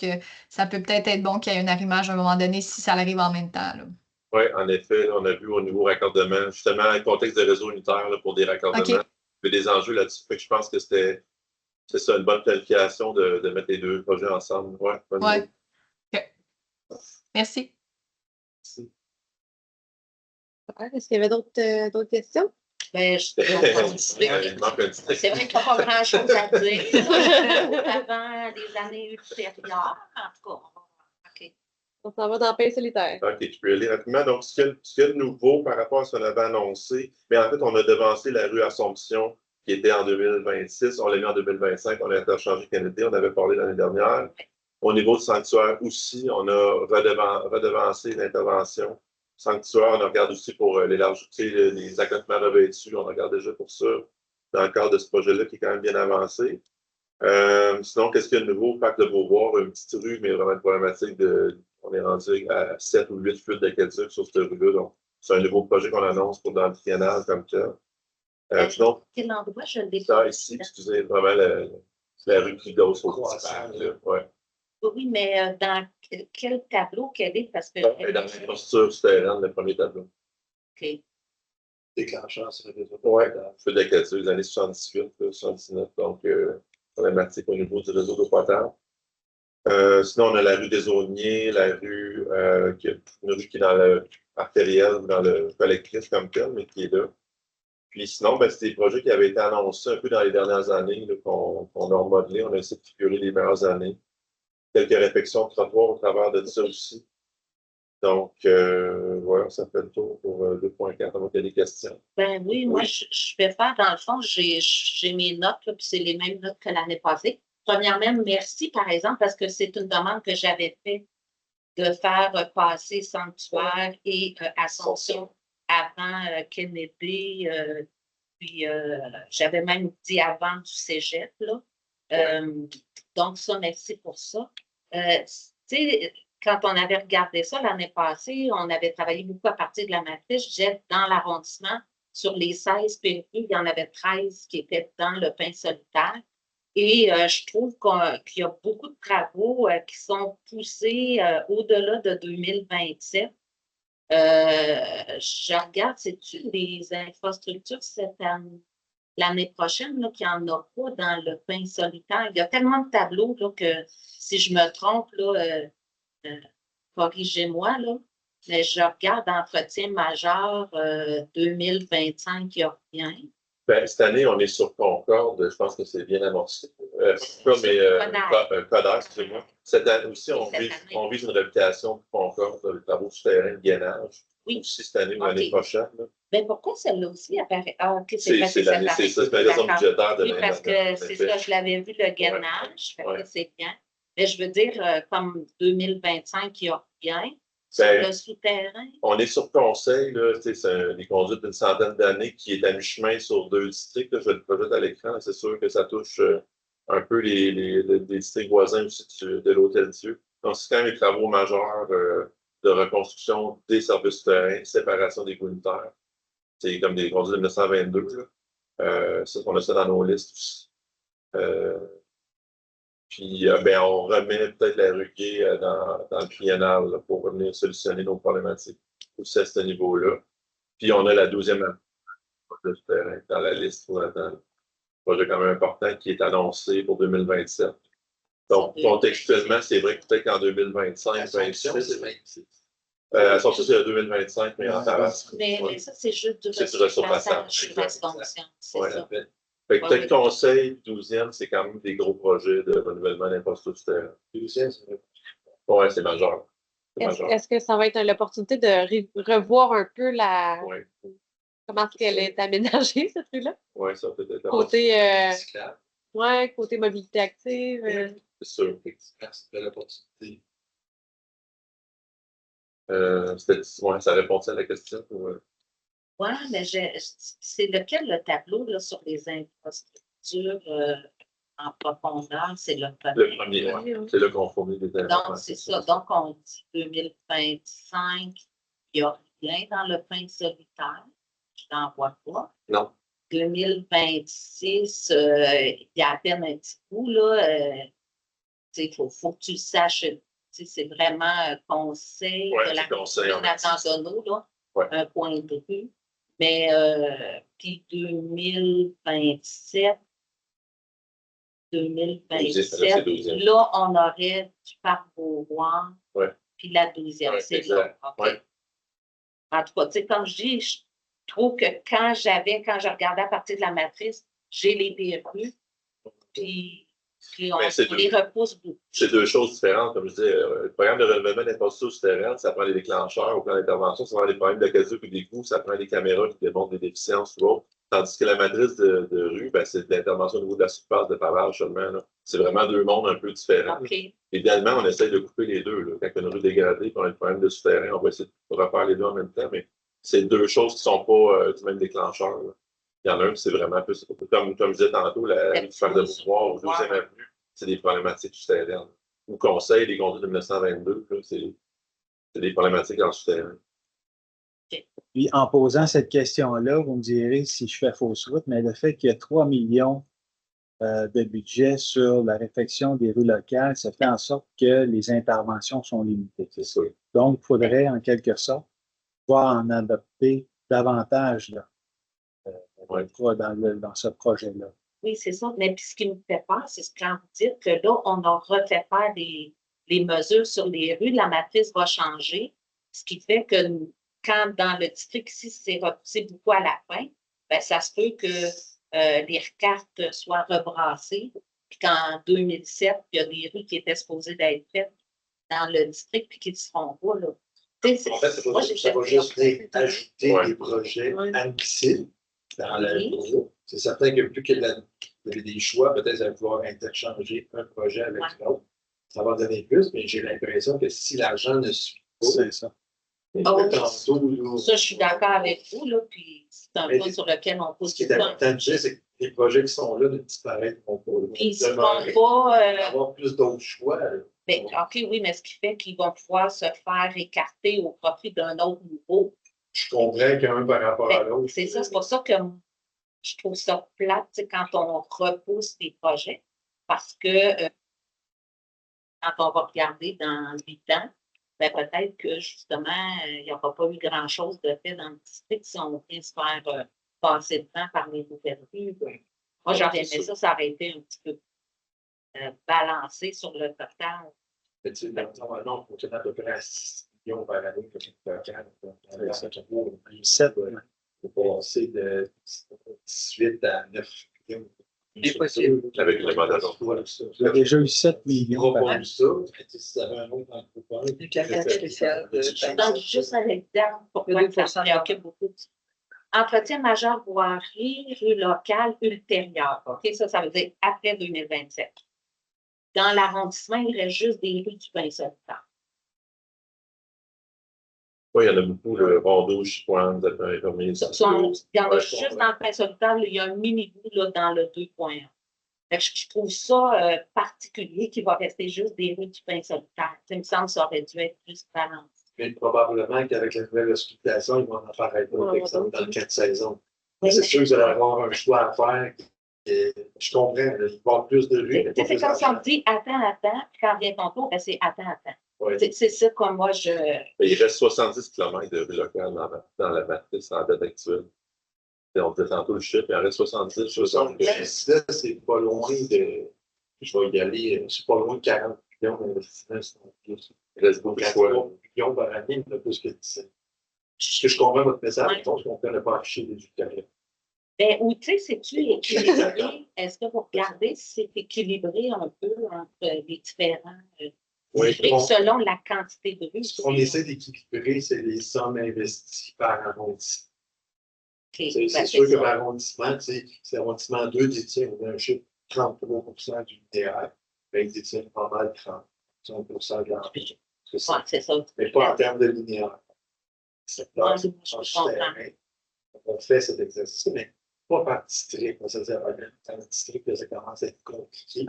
ça peut peut-être être bon qu'il y ait un arrimage à un moment donné si ça arrive en même temps. Là. Oui, en effet, on a vu au niveau raccordement, justement, un contexte de réseau unitaire là, pour des raccordements. OK. Il y a des enjeux là-dessus. Fait que je pense que c'est ça, une bonne planification de mettre les deux projets ensemble. Ouais, bonne Ouais. idée. OK. Merci. Est-ce qu'il y avait d'autres questions? Ben, Il manque un petit c'est vrai qu'il n'y a pas grand-chose à dire avant les années ultérieures. En tout cas, OK. On s'en va dans le pain solitaire. OK, je peux y aller rapidement. Donc, ce qu'il y a de nouveau par rapport à ce qu'on avait annoncé, mais en fait, on a devancé la rue Assomption qui était en 2026. On l'a mis en 2025. On a interchangé Kennedy. On avait parlé l'année dernière. Au niveau du sanctuaire aussi, on a redevancé l'intervention. Sanctuaire, on regarde aussi pour l'élargir, les accotements revêtus. On regarde déjà pour ça dans le cadre de ce projet-là qui est quand même bien avancé. Sinon, qu'est-ce qu'il y a de nouveau? Parc de Beauvoir, une petite rue, mais vraiment une problématique on est rendu à 7 ou 8 fuites d'aqueduc sur cette rue-là. Donc, c'est un nouveau projet qu'on annonce pour dans le triennal comme tel. Sinon, Quel endroit je l'ai ça pas ici, excusez, vraiment la rue qui dose au petit parc. Ouais. Oui, mais dans quel tableau qu'elle est? Parce que. Et dans l'infrastructure souterraine, le premier tableau. OK. Déclencheur sur le réseau. Oui, feu d'aqueduc, les années 78, 79. Donc, problématique au niveau du réseau d'eau potable. Sinon, on a la rue des Aulniers, la rue, une rue qui est dans le artériel, dans le collectif comme tel, mais qui est là. Puis sinon, ben, c'est des projets qui avaient été annoncés un peu dans les dernières années, qu'on a remodelé. On a essayé de figurer les meilleures années. Quelques réflexions de trottoir au travers de ça aussi. Donc, voilà, ça fait le tour pour 2.4. On va des questions. Ben oui, moi, je vais faire, dans le fond, j'ai mes notes, là, puis c'est les mêmes notes que l'année passée. Premièrement, merci, par exemple, parce que c'est une demande que j'avais faite de faire passer Sanctuaire et Assomption avant Kennedy, puis j'avais même dit avant du cégep, là. Donc, ça, merci pour ça. Tu sais, quand on avait regardé ça l'année passée, on avait travaillé beaucoup à partir de la matrice. Je disais, dans l'arrondissement, sur les 16 PRU, il y en avait 13 qui étaient dans le pain solitaire. Et je trouve qu'il y a beaucoup de travaux qui sont poussés au-delà de 2027. Je regarde, c'est-tu les infrastructures cette année? L'année prochaine, là, qu'il n'y en a pas dans le pain solitaire. Il y a tellement de tableaux là, que si je me trompe, là, corrigez-moi, là, mais je regarde entretien majeur 2025, il n'y a rien. Ben, cette année, on est sur Concorde. Je pense que c'est bien amorcé. Coder, excusez-moi. Cette année aussi, on vise une réputation pour Concorde, le travaux souterrains de gainage. Oui. Aussi cette année ou l'année prochaine. Ben pourquoi celle-là aussi apparaît? Ah, OK, c'est l'année, c'est ça, c'est la raison budgétaire de oui, parce que c'est ça, je l'avais vu, le gainage, fait que c'est bien. Mais je veux dire, comme 2025, il y a rien. Sur le souterrain. On est sur conseil, là, c'est des conduites d'une centaine d'années qui est à mi-chemin sur 2 districts. Là, je vais le projeter à l'écran. C'est sûr que ça touche un peu les districts voisins aussi de l'Hôtel-Dieu. Donc, c'est quand même des travaux majeurs de reconstruction des services souterrains, séparation des comunitaires. C'est comme des conduites de 1922. On a ça dans nos listes aussi. Puis, on remet peut-être la rue Gay dans le triennal là, pour venir solutionner nos problématiques aussi à ce niveau-là. Puis, on a la 12e de terrain dans la liste pour attendre. Un projet quand même important qui est annoncé pour 2027. Donc, contextuellement, c'est vrai que peut-être qu'en 2025, Assomption, c'est 26. Assomption, c'est 2025, mais en avance. Mais ça, c'est juste du resurfaçage. C'est ça. Fait que peut-être conseil, 12e, c'est quand même des gros projets de renouvellement d'infrastructures. 12e, c'est vrai. Oui, c'est majeur. Est-ce que ça va être l'opportunité de revoir un peu comment est-ce qu'elle est aménagée, cette rue-là? Oui, ça peut être. Côté mobilité active. C'est sûr. C'est une belle opportunité. Ça répond à la question? Oui, mais c'est lequel le tableau là, sur les infrastructures en profondeur? C'est le premier. C'est le conformé des informations. Donc, c'est ça. Donc, on dit 2025, il n'y a rien dans le pain solitaire. Je n'en vois pas. Non. 2026, il y a à peine un petit coup, là. Il faut que tu le saches. C'est vraiment conseil de la commune d'Andono, là. Un point de vue. Mais puis 2027, là, on aurait du parc Beauvoir, puis la 12e, c'est là. Okay. En tout cas, tu sais, comme je dis, je trouve que quand je regardais à partir de la matrice, j'ai les PRU, puis on les repousse beaucoup. C'est deux choses différentes. Comme je disais, le programme de renouvellement d'infrastructures souterraines, ça prend des déclencheurs au plan d'intervention, ça prend des problèmes de caduc ou des coûts, ça prend des caméras qui démontrent des déficiences ou autres. Tandis que la matrice de rue, c'est de l'intervention au niveau de la surface de pavage seulement. C'est vraiment deux mondes un peu différents. Okay. Idéalement, on essaie de couper les deux. Là. Quand il y a une rue dégradée et on a un problème de souterrain, on va essayer de refaire les deux en même temps. Mais c'est deux choses qui ne sont pas du même déclencheur. Là. Il y en a un qui c'est vraiment plus. Comme je disais tantôt, la rue du parc de Beauvoir, au 12e avenue, c'est des problématiques souterraines. Au conseil, les conduites de 1922, c'est des problématiques en souterrain. Puis, en posant cette question-là, vous me direz si je fais fausse route, mais le fait qu'il y a 3 millions de budget sur la réfection des rues locales, ça fait en sorte que les interventions sont limitées. C'est sûr. Donc, il faudrait, en quelque sorte, pouvoir en adopter davantage là, dans ce projet-là. Oui, c'est ça. Mais puis ce qui me fait peur, c'est quand vous dites que là, on a refait faire les mesures sur les rues, la matrice va changer, ce qui fait que quand dans le district ici, c'est repoussé beaucoup à la fin, bien, ça se peut que les cartes soient rebrassées, puis qu'en 2007, il y a des rues qui étaient supposées d'être faites dans le district, puis qui ne seront pas là. En fait, ça va juste ajouter des projets admissibles dans le groupe. C'est certain que plus qu'il y a des choix, peut-être ça va pouvoir interchanger un projet avec l'autre. ça va donner plus, mais j'ai l'impression que si l'argent ne suit pas, C'est ça. Oh, tantôt, là, ça, je suis d'accord avec vous, là, puis c'est un Mais point sur lequel on pose ce qui tout est le temps. important de dire, c'est que les projets qui sont là ne disparaîtront pas. Puis ils ne demeurer. vont pas. Il va y avoir plus d'autres choix. Là. Ben, OK, oui, mais ce qui fait qu'ils vont pouvoir se faire écarter au profit d'un autre niveau. Je comprends qu'un par rapport à Ben, l'autre. c'est ça, c'est pour ça que je trouve ça plate quand on repousse des projets, parce que quand on va regarder dans 8 ans, ben peut-être que justement, il n'y aura pas eu grand-chose de fait dans le district si on vient se faire passer le temps par les nouvelles rues. Moi, j'aurais aimé ça, ça aurait été un petit peu balancé sur le total. Mais tu sais, normalement, on fonctionne à peu près à 6 millions par année comme local. Sept, Il faut passer de 18 à 9 millions. C'est possible. Avec le mandat d'emploi. Il y a déjà eu 7 Il millions. n'y aura par pas année. eu ça. Mais si ça avait un autre entrepreneur. Du caractère spécial de Donc, juste un exemple, pourquoi Le 2% ça préoccupe beaucoup. Entretien majeur voirie, rue locale ultérieure. OK, ça veut dire après 2027. Dans l'arrondissement, il reste juste des rues du Prince-Solitaire. Oui, il y en a beaucoup, le Rondeau, Chicoine, Zephyr, Il y en a juste dans le Prince-Solitaire, il y a un mini-bout là, dans le 2.1. Je trouve ça particulier qu'il va rester juste des rues du Prince-Solitaire. Il me semble que ça aurait dû être plus balancé. Mais probablement qu'avec la nouvelle hospitalisation, ils vont en faire un autre exemple dans 4 saisons. Oui, C'est mais- sûr que vous allez avoir un choix à faire. Et je comprends, il va y avoir plus de rues. C'est comme si on dit attends, puis quand vient ton tour, ben, c'est attends. Ouais. C'est ça comme moi je. Il reste 70 km de rue locale dans la matrice en date actuelle. Et on disait tantôt le chiffre, il en reste 70, 70. Là, c'est pas loin de. Je vais y aller, c'est pas loin de 40 millions d'investissements. Il reste beaucoup de choix. 43 millions par année, il y en a plus que 17. Que je comprends votre message, Ouais. je pense qu'on ne connaît pas afficher des carrières. Ben, ou tu sais, c'est-tu équilibré? Est-ce que vous regardez si c'est équilibré un peu entre les différents Oui, districts selon la quantité de rues? Ce qu'on essaie d'équilibrer, c'est les sommes investies par arrondissement. Okay, C'est sûr que par arrondissement, c'est l'arrondissement 2 détient, on a un chiffre 33% du linéaire, mais il détient pas mal 30% de l'entrée. Ouais, c'est ça. Mais pas en termes de linéaire. C'est là, Ouais, je comprends. on fait cet exercice, mais pas par district. Ça veut dire, dans le district, là, ça commence à être compliqué.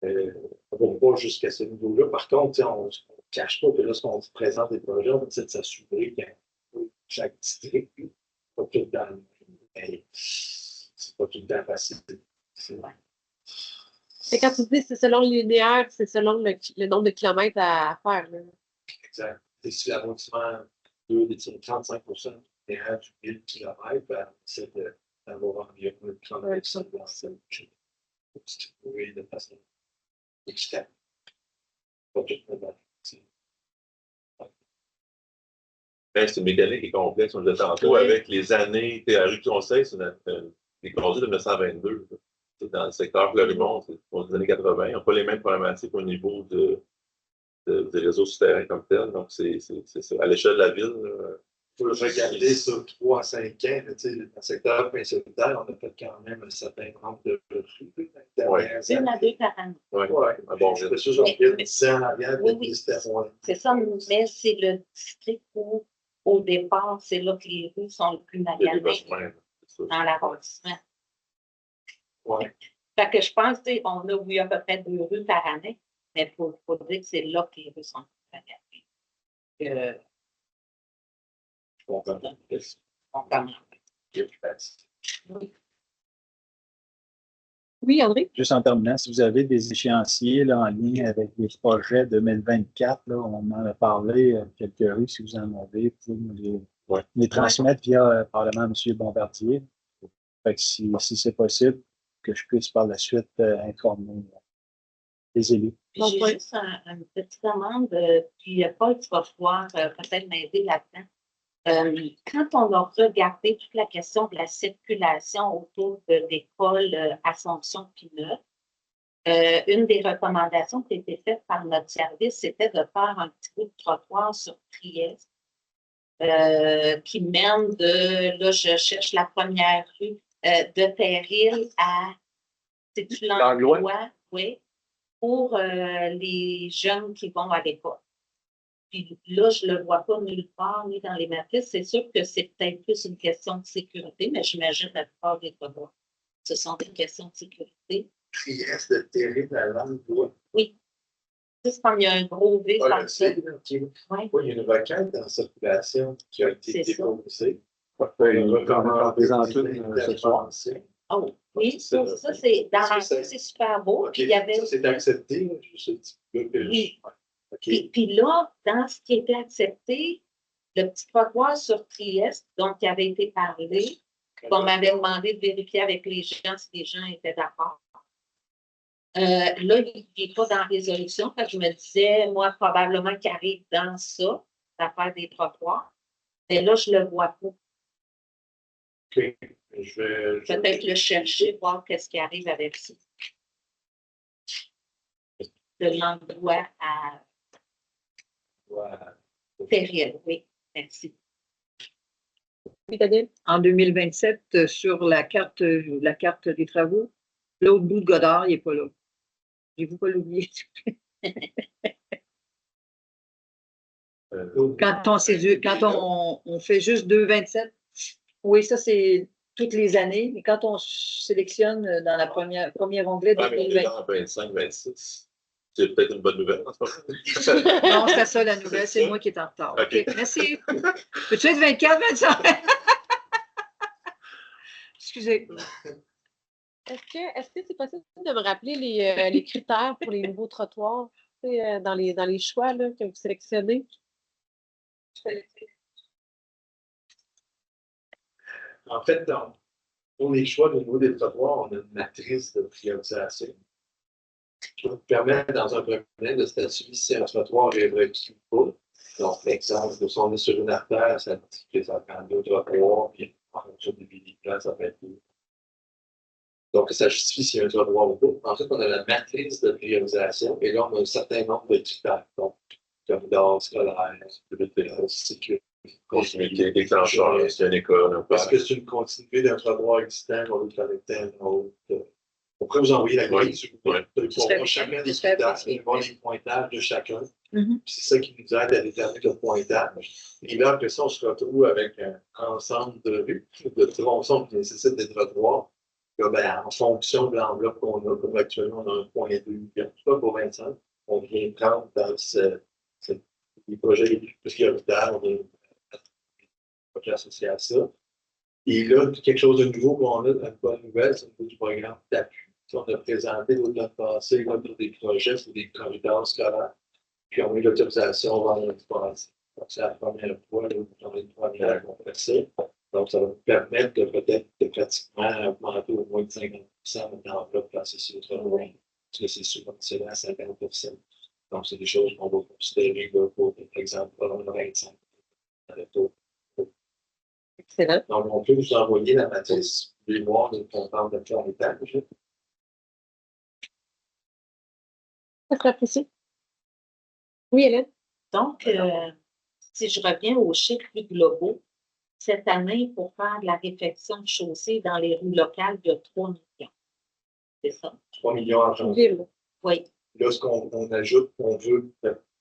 On ne va pas jusqu'à ce niveau-là. Par contre, on ne cache pas que lorsqu'on vous présente des projets, on essaie de s'assurer que chaque district, pas tout le temps, mais c'est pas tout le temps facile. Et quand tu dis c'est selon le linéaire, c'est selon le nombre de kilomètres à faire. Là. Exact. Et si l'arrondissement 2 détient 35% du linéaire du 1000 km, ben, on essaie d'avoir environ 30% de l'ensemble distribué de façon équitable. Pas tout le monde. Ben, c'est une mécanique qui est complexe, on le disait tantôt, Oui. avec les années. La rue Conseil, c'est des projets de 1922. C'est dans le secteur Fleurimont, c'est aux années 80. Ils n'ont pas les mêmes problématiques au niveau des réseaux souterrains comme tel. Donc, c'est à l'échelle de la ville. Il faut le regarder sur 3 à 5 ans. Là, dans le secteur principal, on a fait quand même un certain nombre de rues. Ouais. Une à deux par année. Oui, Ouais, un bon je rythme. suis sûr qu'il y a 10 ans en arrière, Oui, mais oui. c'était moins. C'est ça, mais c'est le district où, au départ, c'est là que les rues sont le plus Il y a des maganées besoins. C'est ça. dans l'arrondissement. Ouais. Fait que je pense, tu sais, on a, oui, à peu près 2 rues par année, mais il faut dire que c'est là que les rues sont le plus maganées. Je comprends. On commence. Oui, André? Juste en terminant, si vous avez des échéanciers là, en lien avec les projets 2024, là, on en a parlé, quelques rues, si vous en avez, vous pouvez nous les transmettre via Parlement M. Bombardier. Fait que si c'est possible, que je puisse par la suite informer les élus. Puis j'ai juste une petite demande, puis Paul, tu vas pouvoir peut-être m'aider là-dedans. Quand on a regardé toute la question de la circulation autour de l'école Assomption Pinot, une des recommandations qui a été faite par notre service, c'était de faire un petit bout de trottoir sur Trieste qui mène de, là, je cherche la première rue, de Péril à, c'est-tu l'Anglois? Oui, pour les jeunes qui vont à l'école. Puis là, je ne le vois pas nulle part, ni dans les matrices. C'est sûr que c'est peut-être plus une question de sécurité, mais j'imagine la plupart des devoirs. Ce sont des questions de sécurité. Trieste de terrible à langue, Oui. C'est comme il y a un gros V Ah, comme le ça. C, là, OK. Oui. Oui, il y a une requête en circulation qui a été C'est ça. déposée. On en présente une ce soir. Oh, oui, ça c'est dans Ça, c'est super beau. OK, Puis il y avait ça, c'est accepté, là, juste un petit peu que Oui. OK. Puis là, dans ce qui était accepté, le petit trottoir sur Trieste, dont il avait été parlé, qu'on m'avait demandé de vérifier avec les gens si les gens étaient d'accord. Là, il n'est pas dans la résolution, parce que je me disais, moi, probablement qu'il arrive dans ça, l'affaire des trottoirs. Mais là, je ne le vois pas. OK. Je vais Peut-être le chercher, voir qu'est-ce qui arrive avec ça. De l'endroit à Voilà. Péril, oui. Merci. Oui, Daniel? En 2027, sur la carte des travaux, l'autre bout de Godard, il n'est pas là. J'ai-vous pas l'oublier? Quand on fait juste 2,27, oui, ça c'est toutes les années, mais quand on sélectionne dans la premier onglet de Ah, mais on est dans 25, 26. C'est peut-être une bonne nouvelle en ce moment. Non, c'est ça la nouvelle, c'est moi qui est en retard. OK. OK, merci. Peux-tu être 24, 25? Excusez. Est-ce que c'est possible de me rappeler les critères pour les nouveaux trottoirs dans les choix là, que vous sélectionnez? En fait, pour les choix au niveau des trottoirs, on a une matrice de priorisation qui va nous permettre, dans un premier temps, de statuer si un trottoir est requis ou pas. Donc, par exemple, si on est sur une artère, ça dit que ça prend 2 trottoirs, puis en fonction des plans, ça peut être 2. Donc, ça justifie s'il y a un trottoir ou pas. Ensuite, on a la matrice de priorisation, et là, on a un certain nombre de critères. Donc, corridor scolaire, sécurité, Continuité, déclencheur, c'est une école. parce que c'est une continuité d'un trottoir existant qu'on veut connecter à un autre. On pourrait vous envoyer la grille sur Ouais. pour voir chacun des critères, et voir les pointages de chacun. Mhm. C'est ça qui nous aide à déterminer le pointage. Et là, après ça, on se retrouve avec un ensemble de rues, de tronçons qui nécessitent des trottoirs. Là, ben, en fonction de l'enveloppe qu'on a, comme actuellement, on a 1,2 million, pas pour 25, on vient prendre dans les projets les plus prioritaires, on vient projets associés à ça. Et là, quelque chose de nouveau qu'on a, une bonne nouvelle, c'est au niveau du programme d'appui. On a présenté l'automne passé là, des projets pour des corridors scolaires, puis on a eu l'autorisation vendredi passé. Donc, c'est la première fois où on a une première qu'on fait ça. Donc, ça va nous permettre de peut-être de pratiquement augmenter au moins de 50% de l'enveloppe associée au travail. Parce que c'est subventionné à 50%. Donc, c'est des choses qu'on va considérer là, pour, par exemple, pour 25. Excellent. Donc, on peut vous envoyer la matrice mémoire de comptable de claritage. Ça serait apprécié. Oui, Hélène? Donc, si je reviens aux chiffres plus globaux, cette année, pour faire de la réfection de chaussée dans les rues locales, il y a 3 millions. C'est ça? 3 millions en janvier. Ville. Oui. Là, ce qu'on ajoute, on veut,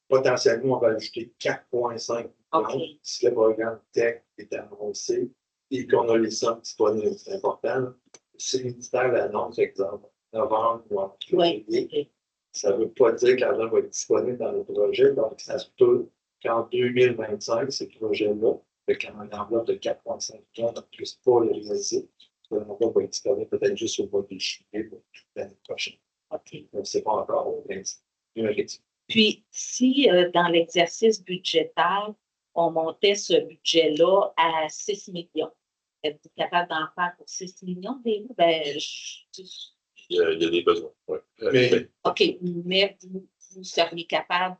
potentiellement, on va ajouter 4,5 OK. millions si le programme TEC est annoncé et qu'on a les sommes disponibles. C'est important. Si le ministère l'annonce, exemple, novembre ou en février, Oui. ça ne veut pas dire que l'argent va être disponible dans le projet. Donc, ça se peut qu'en 2025, ces projets-là, avec une enveloppe de 4,5 millions, on ne puisse pas les réaliser. L'enveloppe va être disponible peut-être juste au mois de juillet pour l'année prochaine. OK. Donc, ce n'est pas encore vérifié. Puis, si dans l'exercice budgétaire, on montait ce budget-là à 6 millions, êtes-vous capable d'en faire pour 6 millions? Ben, Il y a des besoins. Ouais. Mais- OK, mais vous seriez capable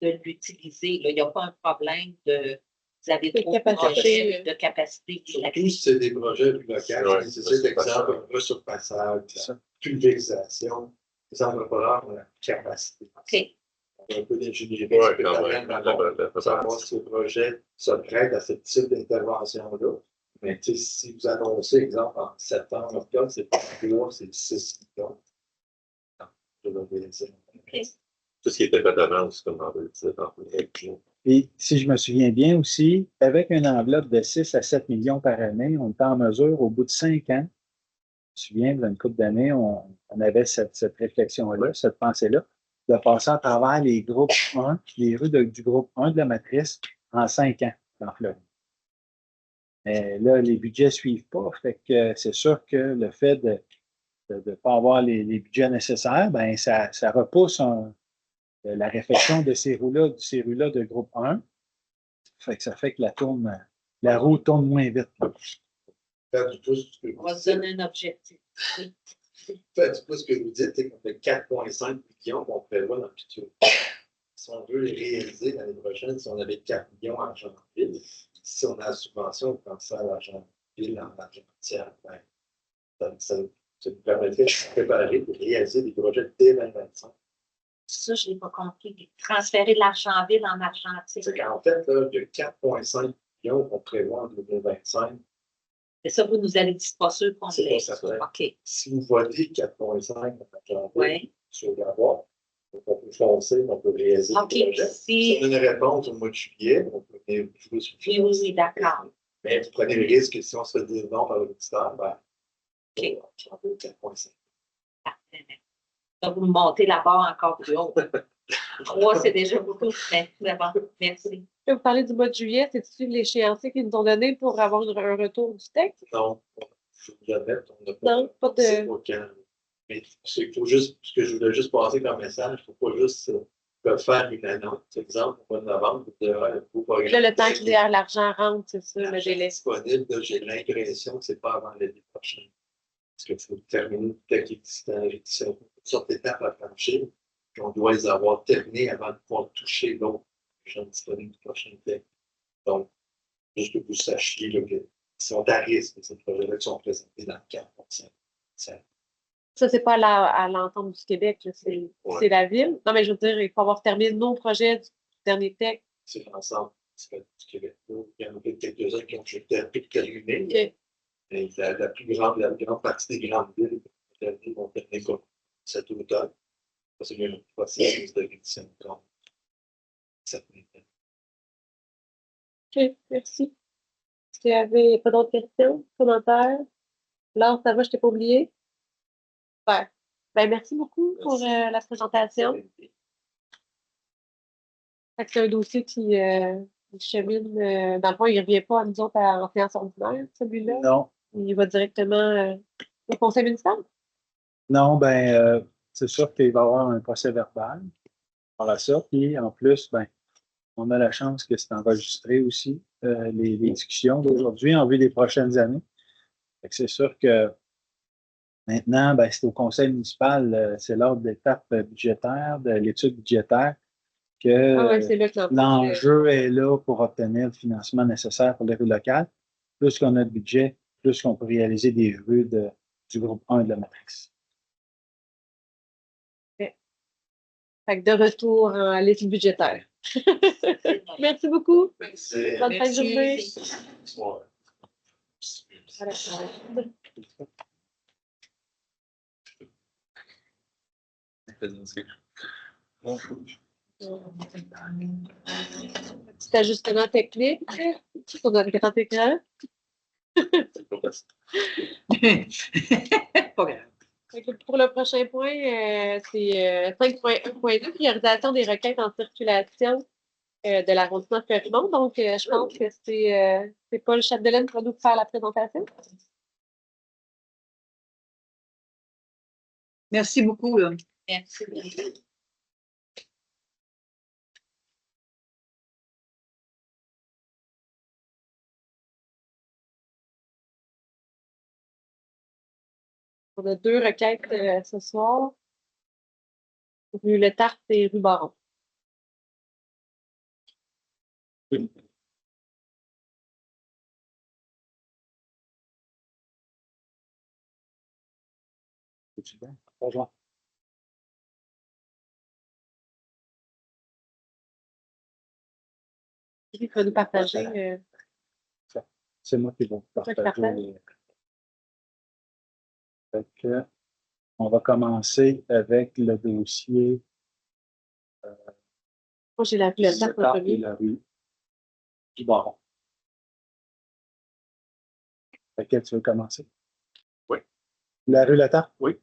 de l'utiliser. Là. Il n'y a pas un problème de. Vous avez De trop de capacité. projets de capacité. Surtout si c'est des projets plus locaux, Ouais, qui nécessitent, exemple, un resurpassage, pulvérisation, les entrepreneurs ont la capacité. OK. Un peu d'ingénierie, Ouais, c'est quand même. pour savoir si le projet se prête à ce type d'intervention-là. Mais si vous annoncez, exemple, en septembre, octobre, c'est pas 3, c'est 6 millions. de l'organisation. Tout ce qui était fait avant, c'est comme on le disait tantôt. Et si je me souviens bien aussi, avec une enveloppe de 6 à 7 millions par année, on est en mesure, au bout de 5 ans, je me souviens, dans une couple d'années, on avait cette réflexion-là, cette pensée-là, de passer à travers les groupes 1, les rues du groupe 1 de la matrice en 5 ans dans Fleury. Mais là, les budgets ne suivent pas. Fait que c'est sûr que le fait de ne pas avoir les budgets nécessaires, ben ça repousse la réflexion de ces rues-là de groupe 1. Fait que ça fait que la roue tourne moins vite. Faites tout ce que On vous va se dites. donner un objectif. Oui. Faites tout ce que vous dites, qu'on fait 4,5 millions qu'on prévoit dans le budget. Si on veut les réaliser l'année prochaine, si on avait 4 millions en janvier, si on a la subvention, on prend ça à l'argent ville en argent tiers, ben, ça nous permettrait de préparer, de réaliser des projets dès 2025. Ça, je n'ai pas compris. Transférer de l'argent en ville en Argentine. C'est qu'en fait, là, il y a 4,5 millions qu'on prévoit en 2025. C'est ça, vous nous avez dit, c'est pas sûr qu'on C'est l'ait. pas certain. OK. Si vous votez 4,5 en janvier Oui. sur l'avoir, on peut foncer, on peut réaliser OK. des projets. Si on a une réponse au mois de juillet, on peut venir jouer sur le Oui, d'accord. Mais vous prenez le risque que si on se fait dire non par le ministère, ben, OK. on va 4,5. Parfait. Donc, vous montez la barre encore plus haut. 3, c'est déjà beaucoup. Mais c'est bon. Merci. Vous parlez du mois de juillet, c'est-tu l'échéancier qu'ils nous ont donné pour avoir un retour du texte? Non, je vous l'admets, on n'a Non, pas de- c'est pas quand. Mais il faut juste, ce que je voulais juste passer comme message, il ne faut pas juste faire une annonce. Par exemple, au mois de novembre, vous devez avoir un beau programme. Là, le temps que l'argent rentre, c'est ça, le L'argent délai. disponible, là, j'ai l'impression que ce n'est pas avant l'année prochaine. Parce qu'il faut terminer le texte existant, l'édition, toutes sortes d'étapes à franchir. Puis on doit les avoir terminées avant de pouvoir toucher l'autre argent disponible du prochain texte. Donc, juste que vous sachiez là, que si on risque ces projets-là qui sont présentés dans le cadre, Ça, c'est pas à l'entente du Québec, là, c'est la ville. Non, mais je veux dire, il faut avoir terminé nos projets du dernier texte. c'est l'ensemble du Québec. Il y en a quelques-uns qui ont juste un peu terminé. OK. Mais la plus grande partie des grandes villes vont terminer comme cet automne. C'est le processus de rédition de compte. OK, merci. Est-ce qu'il y avait pas d'autres questions, commentaires? Laure, ça va, je t'ai pas oublié? Super. Ben, merci beaucoup pour la présentation. Fait que c'est un dossier qui chemine. Dans le fond, il ne revient pas à nous autres en séance ordinaire, celui-là. Non, Il va directement au conseil municipal. non, c'est sûr qu'il va y avoir un procès verbal par ça. Puis en plus, on a la chance que c'est enregistré aussi, les discussions d'aujourd'hui en vue des prochaines années. Fait que c'est sûr que maintenant, c'est au conseil municipal, c'est l'ordre d'étape budgétaire, de l'étude budgétaire, que Ah ouais, c'est là que l'enjeu est là pour obtenir le financement nécessaire pour les rues locales. Plus qu'on a de budget, plus qu'on peut réaliser des rues du groupe 1 de la matrice. Fait que de retour à l'étude budgétaire. Merci beaucoup. Merci. Bonne fin de journée. Bonsoir. Voilà. Petit ajustement technique sur notre grand écran. Pas grave. Fait que pour le prochain point, c'est 5.1.2, priorisation des requêtes en circulation de l'arrondissement Fleurimont. Donc, je pense que c'est Paul Chapdelaine qui va nous faire la présentation. Merci beaucoup. Là. Merci. On a 2 requêtes ce soir. Rue Le Tarte et rue Baron. Bonjour. Il va nous partager. C'est moi qui vais vous toi qui partager. partages. Fait que On va commencer avec le dossier Moi, j'ai la rue Le Tarte en Tarte et premier. la rue du Baron. Laquelle tu veux commencer? Oui. La rue Le Tarte? Oui.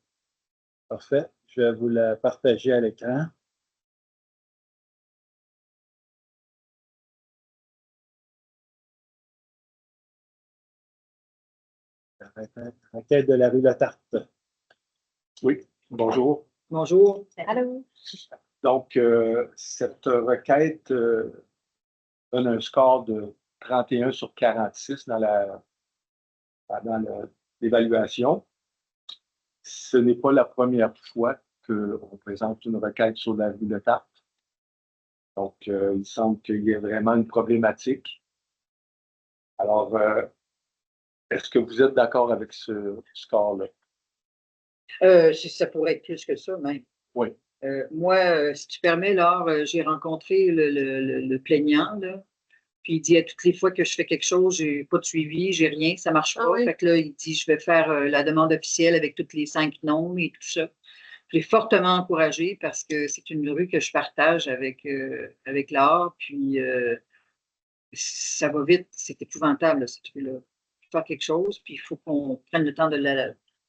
Parfait. Je vais vous la partager à l'écran. Requête de la rue La Tarte. Oui, bonjour. Bonjour. Allô? Donc, cette requête donne un score de 31 sur 46 dans l'évaluation. Ce n'est pas la première fois qu'on présente une requête sur la rue de Tarte. Donc, il semble qu'il y ait vraiment une problématique. Alors, est-ce que vous êtes d'accord avec ce score-là? Ça pourrait être plus que ça, même. Oui. Moi, si tu permets, Laure, j'ai rencontré le plaignant, là, puis il dit à toutes les fois que je fais quelque chose, j'ai pas de suivi, j'ai rien, ça marche pas. oui. Fait que là, il dit, je vais faire la demande officielle avec tous les 5 noms et tout ça. Je l'ai fortement encouragé parce que c'est une rue que je partage avec Laure, puis ça va vite, c'est épouvantable, cette rue-là. Il faut faire quelque chose, puis il faut qu'on prenne le temps de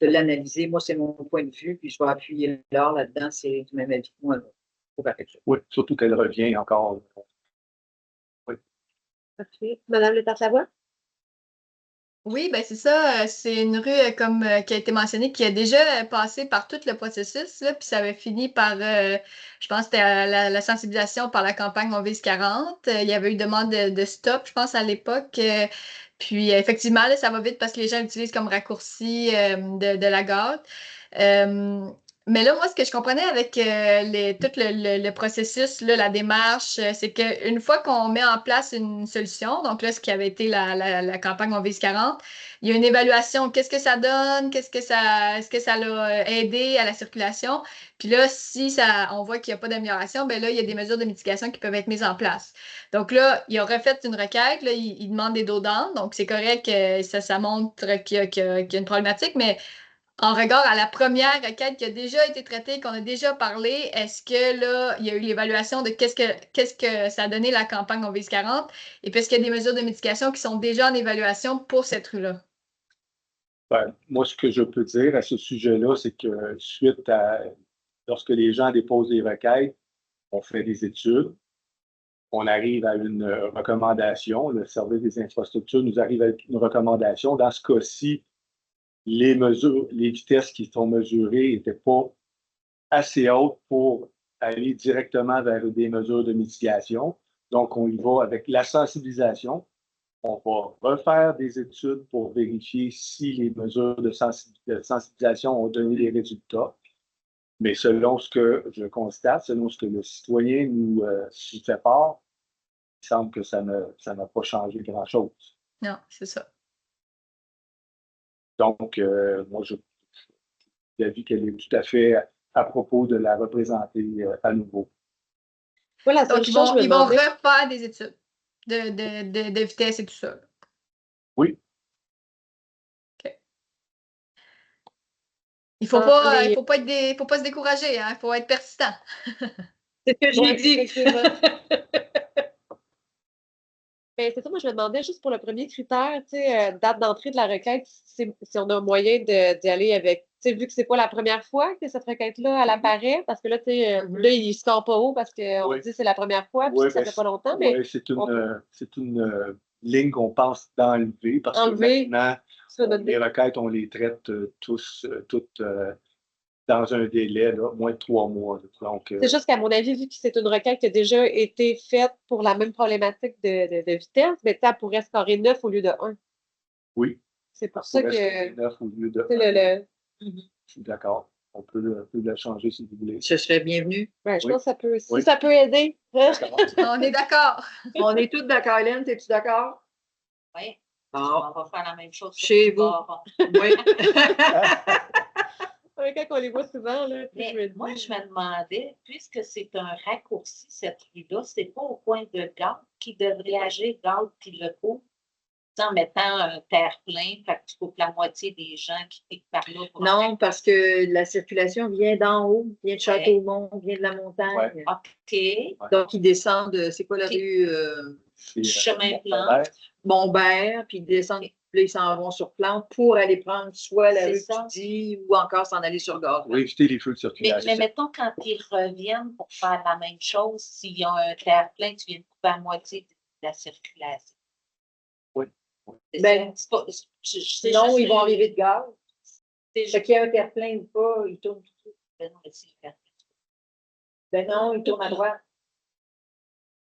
l'analyser. Moi, c'est mon point de vue, puis je vais appuyer Laure là-dedans, c'est du même avis que moi. Il faut faire quelque chose. Oui, surtout qu'elle revient encore. Parfait. Madame Le Tarte-Lavoie? Oui, ben c'est ça. C'est une rue comme qui a été mentionnée, qui a déjà passé par tout le processus, là, puis ça avait fini par, je pense, c'était la sensibilisation par la campagne On vise 40. Il y avait eu demande de stop, je pense, à l'époque. Puis effectivement, là, ça va vite parce que les gens l'utilisent comme raccourci de la gare. Mais là, moi, ce que je comprenais avec tout le processus, là, la démarche, c'est qu'une fois qu'on met en place une solution, donc là, ce qui avait été la campagne On vise 40, il y a une évaluation. Qu'est-ce que ça donne? Est-ce que ça l'a aidé à la circulation? Puis là, si on voit qu'il n'y a pas d'amélioration, ben là, il y a des mesures de mitigation qui peuvent être mises en place. Donc là, il a refait une requête, là, il demande des dos d'âne, donc c'est correct, ça montre qu'il y a une problématique, mais en regard à la première requête qui a déjà été traitée, qu'on a déjà parlé, est-ce que là, il y a eu l'évaluation de qu'est-ce que ça a donné la campagne On vise 40? Et puis, est-ce qu'il y a des mesures de mitigation qui sont déjà en évaluation pour cette rue-là? Ben, moi, ce que je peux dire à ce sujet-là, c'est que lorsque les gens déposent des requêtes, on fait des études, on arrive à une recommandation, le service des infrastructures nous arrive avec une recommandation. Dans ce cas-ci, les vitesses qui sont mesurées n'étaient pas assez hautes pour aller directement vers des mesures de mitigation. Donc, on y va avec la sensibilisation. On va refaire des études pour vérifier si les mesures de sensibilisation ont donné des résultats. Mais selon ce que je constate, selon ce que le citoyen nous fait part, il semble que ça n'a pas changé grand-chose. Non, c'est ça. Donc, moi, j'ai l'avis qu'elle est tout à fait à propos de la représenter à nouveau. Voilà, Donc, ils vont refaire des études de vitesse et tout ça. Oui. OK. Il faut pas se décourager, hein? Il faut être persistant. C'est ce que j'ai dit. Ben, c'est ça, moi je me demandais juste pour le premier critère, tu sais, date d'entrée de la requête, si on a moyen d'y aller avec, tu sais, vu que c'est pas la première fois que cette requête-là, elle apparaît, parce que là, tu sais, là, il score pas haut parce qu'on dit que c'est la première fois, puis ça fait pas longtemps, mais. Oui, c'est une ligne qu'on pense d'enlever parce que maintenant, les requêtes, on les traite toutes dans un délai, là, moins de 3 mois. Donc, c'est juste qu'à mon avis, vu que c'est une requête qui a déjà été faite pour la même problématique de vitesse, mais elle pourrait scorer 9 au lieu de 1. Oui. C'est pour ça que. 9 au lieu de 1. Je suis d'accord. On peut la changer si vous voulez. Ce serait bienvenu. Ouais, je pense que ça peut, si ça peut aider. On est d'accord. On est tous d'accord. Hélène, es-tu d'accord? Oui. Bon. On va faire la même chose chez vous. Oui. Quand on les voit souvent, là, moi, je me demandais, puisque c'est un raccourci, cette rue-là, c'est pas au coin de Gaulle qui devrait agir, Gaulle qui le couvre. en mettant un terre-plein, fait que tu coupes la moitié des gens qui piquent par là. Non, parce que la circulation vient d'en haut, vient de Châteaumont, vient de la montagne. OK. Donc, ils descendent, c'est quoi la Ok. rue? Chemin Blanc. Montbert, puis ils descendent, puis là, ils s'en vont sur Plante pour aller prendre soit la C'est rue ça. que tu dis ou encore s'en aller sur Gare. Pour éviter les feux de Mais circulation. mettons, quand ils reviennent pour faire la même chose, s'il y a un terre-plein, tu viens de couper à moitié de la circulation. Oui. C'est Ben, ça. C'est pas- c'est Sinon, juste ils vont une- arriver de gare. c'est Fait qu'il y a un terre-plein ou pas, ils tournent tout de suite. Ben non, mais c'est le terre-plein. Ben non, ils tournent à droite.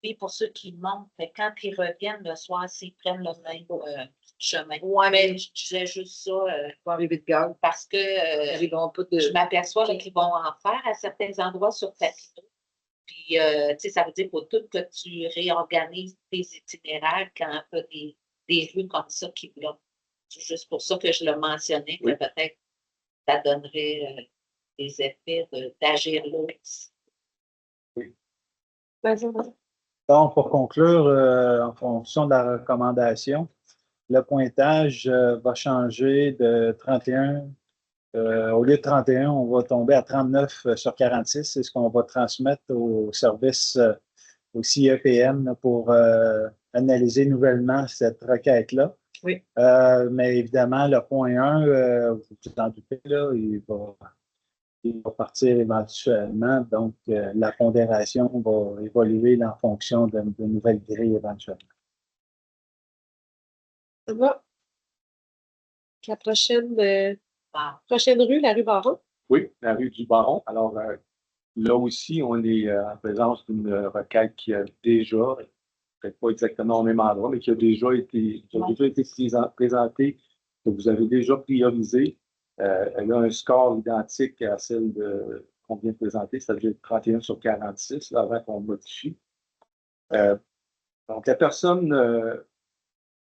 Puis pour ceux qui montent, fait quand ils reviennent le soir, s'ils prennent le même chemin. Ouais, Mais mais je disais juste ça ils vont arriver de gare. parce que Ils n'arriveront pas je de. m'aperçois là, qu'ils vont en faire à certains endroits sur Papineau. Puis, tu sais, ça veut dire pour tout que tu réorganises tes itinéraires quand tu as des rues comme ça qui bloquent. C'est juste pour ça que je le mentionnais, que Oui. peut-être ça donnerait des effets d'agir là. Vas-y. Donc, pour conclure, en fonction de la recommandation, le pointage va changer de 31. Au lieu de 31, on va tomber à 39 sur 46. C'est ce qu'on va transmettre au service, au CEPM là, pour analyser nouvellement cette requête-là. Oui. Mais évidemment, le point 1, vous vous en doutez, là, il va partir éventuellement. Donc, la pondération va évoluer en fonction de nouvelles grilles éventuellement. Ça va? La prochaine rue, la rue Baron. Oui, la rue du Baron. Alors, là aussi, on est en présence d'une requête qui a déjà, peut-être pas exactement au même endroit, mais qui a déjà été présentée, que vous avez déjà priorisée. Elle a un score identique à celle qu'on vient de présenter, c'est-à-dire 31 sur 46, là, avant qu'on modifie. Donc, la personne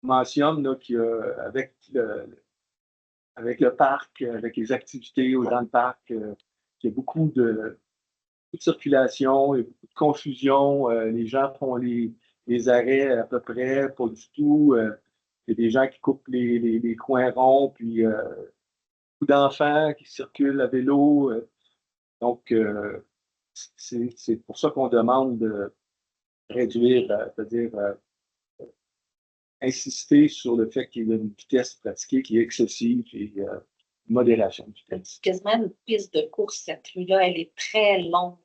mentionne là, qu'avec le parc, avec les activités dans le parc, qu'il y a beaucoup de circulation, il y a beaucoup de confusion. Les gens font les arrêts à peu près, pas du tout. Il y a des gens qui coupent les coins ronds, puis beaucoup d'enfants qui circulent à vélo. Donc, c'est pour ça qu'on demande de réduire, c'est-à-dire insister sur le fait qu'il y a une vitesse pratiquée qui est excessive et une modération de vitesse. C'est quasiment une piste de course, cette rue-là. Elle est très longue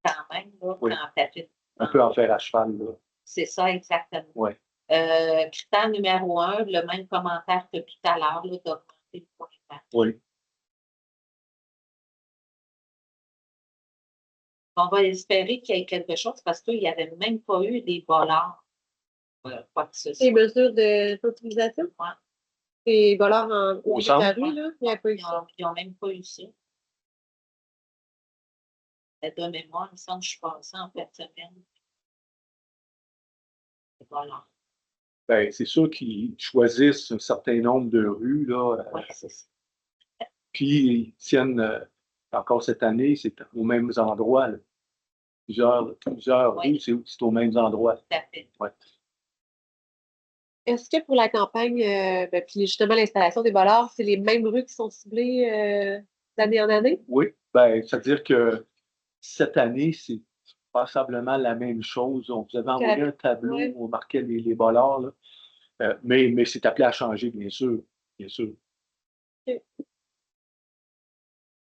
quand même, là, Oui. quand t'as fait. On peut en faire à cheval, là. C'est ça, exactement. Oui. Critère numéro 1, le même commentaire que tout à l'heure, là, d'augmenter le pointage. Oui. On va espérer qu'il y ait quelque chose parce qu'il n'y avait même pas eu des voleurs. Quoi que ce soit. Les mesures de sensibilisation. Ouais. Et voleurs en Au milieu de centre. la rue, là, il n'y a pas eu ça. Ils n'ont même pas eu ça. De mémoire, il me semble que je suis passée en fin de semaine. Voilà. Ben, c'est sûr qu'ils choisissent un certain nombre de rues, là, Ouais, c'est ça. puis ils tiennent, encore cette année, c'est aux mêmes endroits, là. Plusieurs Oui. rues, c'est aux mêmes endroits. Tout à fait. Ouais. Est-ce que pour la campagne, puis justement l'installation des voleurs, c'est les mêmes rues qui sont ciblées d'année en année? Oui, ben, c'est-à-dire que cette année, c'est passablement la même chose. On vous avait envoyé un tableau Ouais. où on marquait les voleurs, là. Mais c'est appelé à changer, bien sûr. Bien sûr.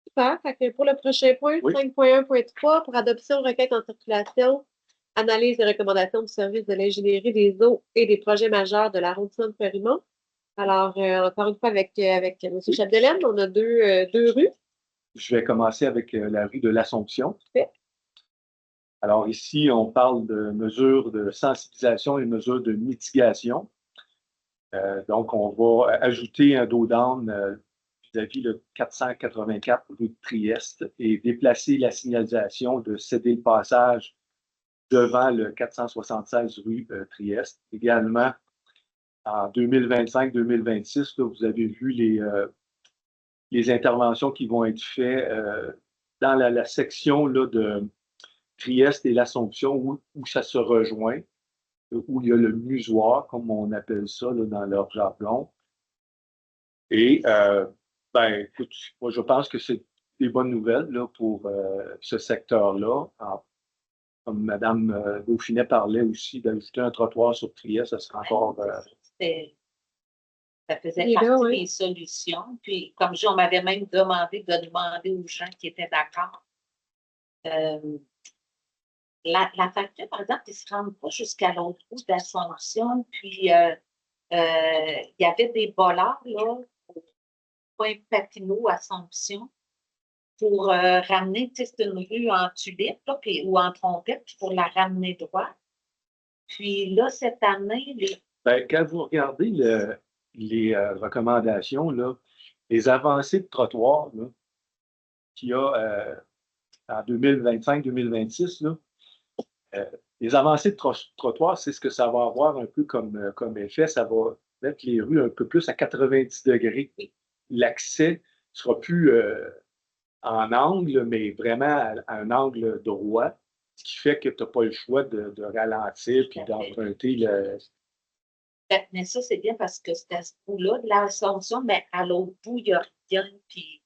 Super. Fait que pour le prochain point, Oui. 5.1.3, pour adoption, requête en circulation, analyse des recommandations du service de l'ingénierie des eaux et des projets majeurs de l'arrondissement de Fleurimont. Alors, encore une fois, avec M. Chapdelaine, on a deux rues. Je vais commencer avec la rue de l'Assomption. Parfait. Alors ici, on parle de mesures de sensibilisation et mesures de mitigation. Donc, on va ajouter un dos down vis-à-vis le 484 rue de Trieste et déplacer la signalisation de céder le passage devant le 476 rue Trieste. Également, en 2025-2026, vous avez vu les interventions qui vont être faites dans la section là, de Trieste et l'Assomption où ça se rejoint. où il y a le musoir, comme on appelle ça là, dans leur jargon. Et, ben, écoute, moi, je pense que c'est des bonnes nouvelles là, pour ce secteur-là. Comme Mme Dauphinet parlait aussi, d'ajouter un trottoir sur Trieste, ça serait encore. Ça faisait Il est là, partie oui. des solutions. Puis, comme je dis, on m'avait même demandé de demander aux gens qui étaient d'accord. La facture, par exemple, ils ne se rendent pas jusqu'à l'autre bout d'Assomption. Puis, il y avait des bollards, là, au point Papineau, Assomption, pour ramener, tu sais, c'est une rue en tulipe, là, puis, ou en trompette, puis pour la ramener droite. Puis là, cette année, Ben, quand vous regardez les recommandations, là, les avancées de trottoir là, qu'il y a en 2025-2026, les avancées de trottoir, c'est ce que ça va avoir un peu comme effet. Ça va mettre les rues un peu plus à 90 degrés. L'accès ne sera plus en angle, mais vraiment à un angle droit, ce qui fait que tu n'as pas le choix de ralentir puis d'emprunter le. Mais ça, c'est bien parce que c'est à ce bout-là de l'Assomption, mais à l'autre bout, il y a rien. Puis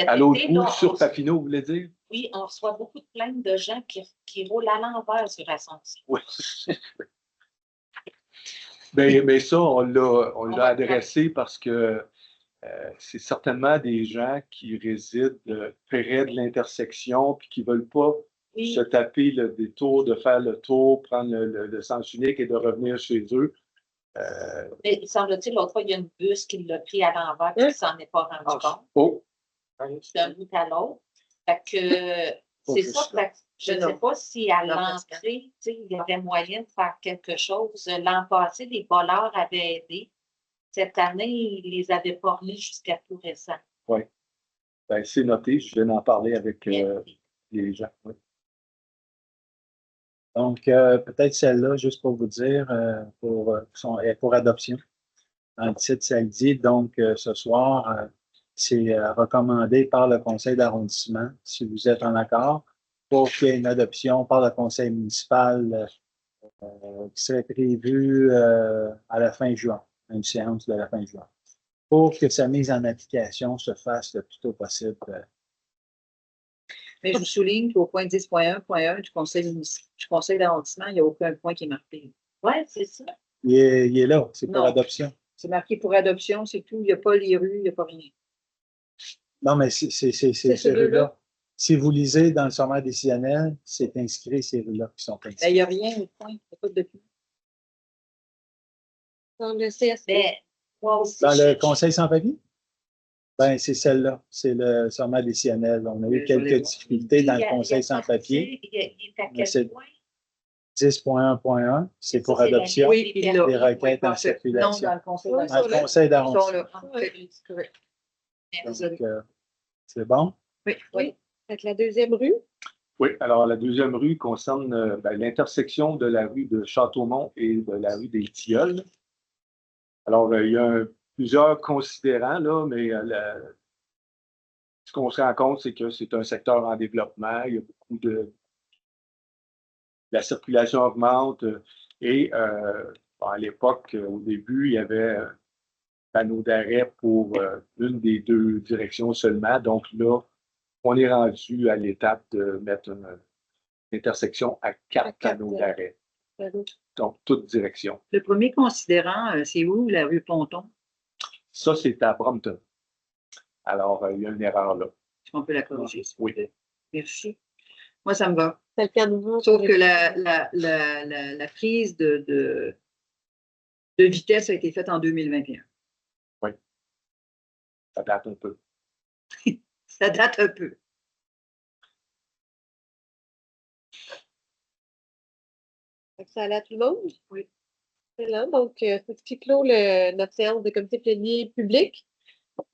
à l'autre bout, sur Papineau, vous voulez dire? Oui, on reçoit beaucoup de plaintes de gens qui roulent à l'envers sur Assomption. Oui. Mais ça, on l'a adressé parce que c'est certainement des gens qui résident près de l'intersection puis qui ne veulent pas se taper le détour, de faire le tour, prendre le sens unique et de revenir chez eux. Mais il semble-t-il, l'autre fois, il y a une bus qui l'a pris à l'envers et qui ne s'en est pas rendu compte. Oh. D'un bout à l'autre. Fait que c'est ça. Je ne sais pas si à l'entrée, il y aurait moyen de faire quelque chose. L'an passé, les bollards avaient aidé. Cette année, ils ne les avaient pas remis jusqu'à tout récent. Oui. Ben, c'est noté. Je viens d'en parler avec les gens. Oui. Donc, peut-être celle-là, juste pour vous dire, pour adoption. Dans le titre, ça le dit. Donc, ce soir, c'est recommandé par le conseil d'arrondissement, si vous êtes en accord, pour qu'il y ait une adoption par le conseil municipal qui serait prévue à la fin juin, une séance de la fin juin, pour que sa mise en application se fasse le plus tôt possible. Mais je vous souligne qu'au point 10.1.1 du conseil d'arrondissement, il n'y a aucun point qui est marqué. Oui, c'est ça. Il est là, c'est pour Non. adoption. C'est marqué pour adoption, c'est tout. Il n'y a pas les rues, il n'y a pas rien. Non, mais c'est ces rues-là. Si vous lisez dans le sommaire décisionnel, c'est inscrit ces rues-là qui sont inscrites. Il n'y a rien au point, il n'y a pas de document. Dans le CSP. Moi aussi, Dans le conseil sans papier? Ben, c'est celle-là. C'est le sommaire décisionnel. On a eu quelques difficultés dans le conseil sans papier. Il est à quel point? 10.1.1, c'est pour adoption. Oui, il l'a. Des requêtes en circulation. Non, dans le conseil Oui, Dans le conseil d'arrondissement. Désolé. C'est bon? Oui, oui. Avec la deuxième rue. Oui, alors la deuxième rue concerne l'intersection de la rue de Châteaumont et de la rue des Tilleuls. Alors, il y a plusieurs considérants, là, mais ce qu'on se rend compte, c'est que c'est un secteur en développement. Il y a beaucoup de. La circulation augmente et à l'époque, au début, il y avait un panneau d'arrêt pour une des deux directions seulement. Donc là, on est rendu à l'étape de mettre une intersection à 4 panneaux d'arrêt. Donc, toutes directions. Le premier considérant, c'est où, la rue Ponton? Ça, c'est à Brompton. Alors, il y a une erreur là. Est-ce qu'on peut la corriger? Oui. Merci. Moi, ça me va. C'est le cas nouveau. Sauf que la prise de vitesse a été faite en 2021. Oui. Ça date un peu. Ça date un peu. Ça allait à tout le monde? Oui. Voilà, donc, c'est ce qui clôt notre séance de comité plénier public.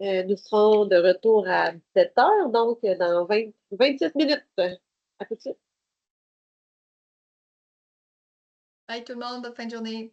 Nous serons de retour à 17h, donc dans 26 minutes. À tout de suite. Bye tout le monde, bonne fin de journée.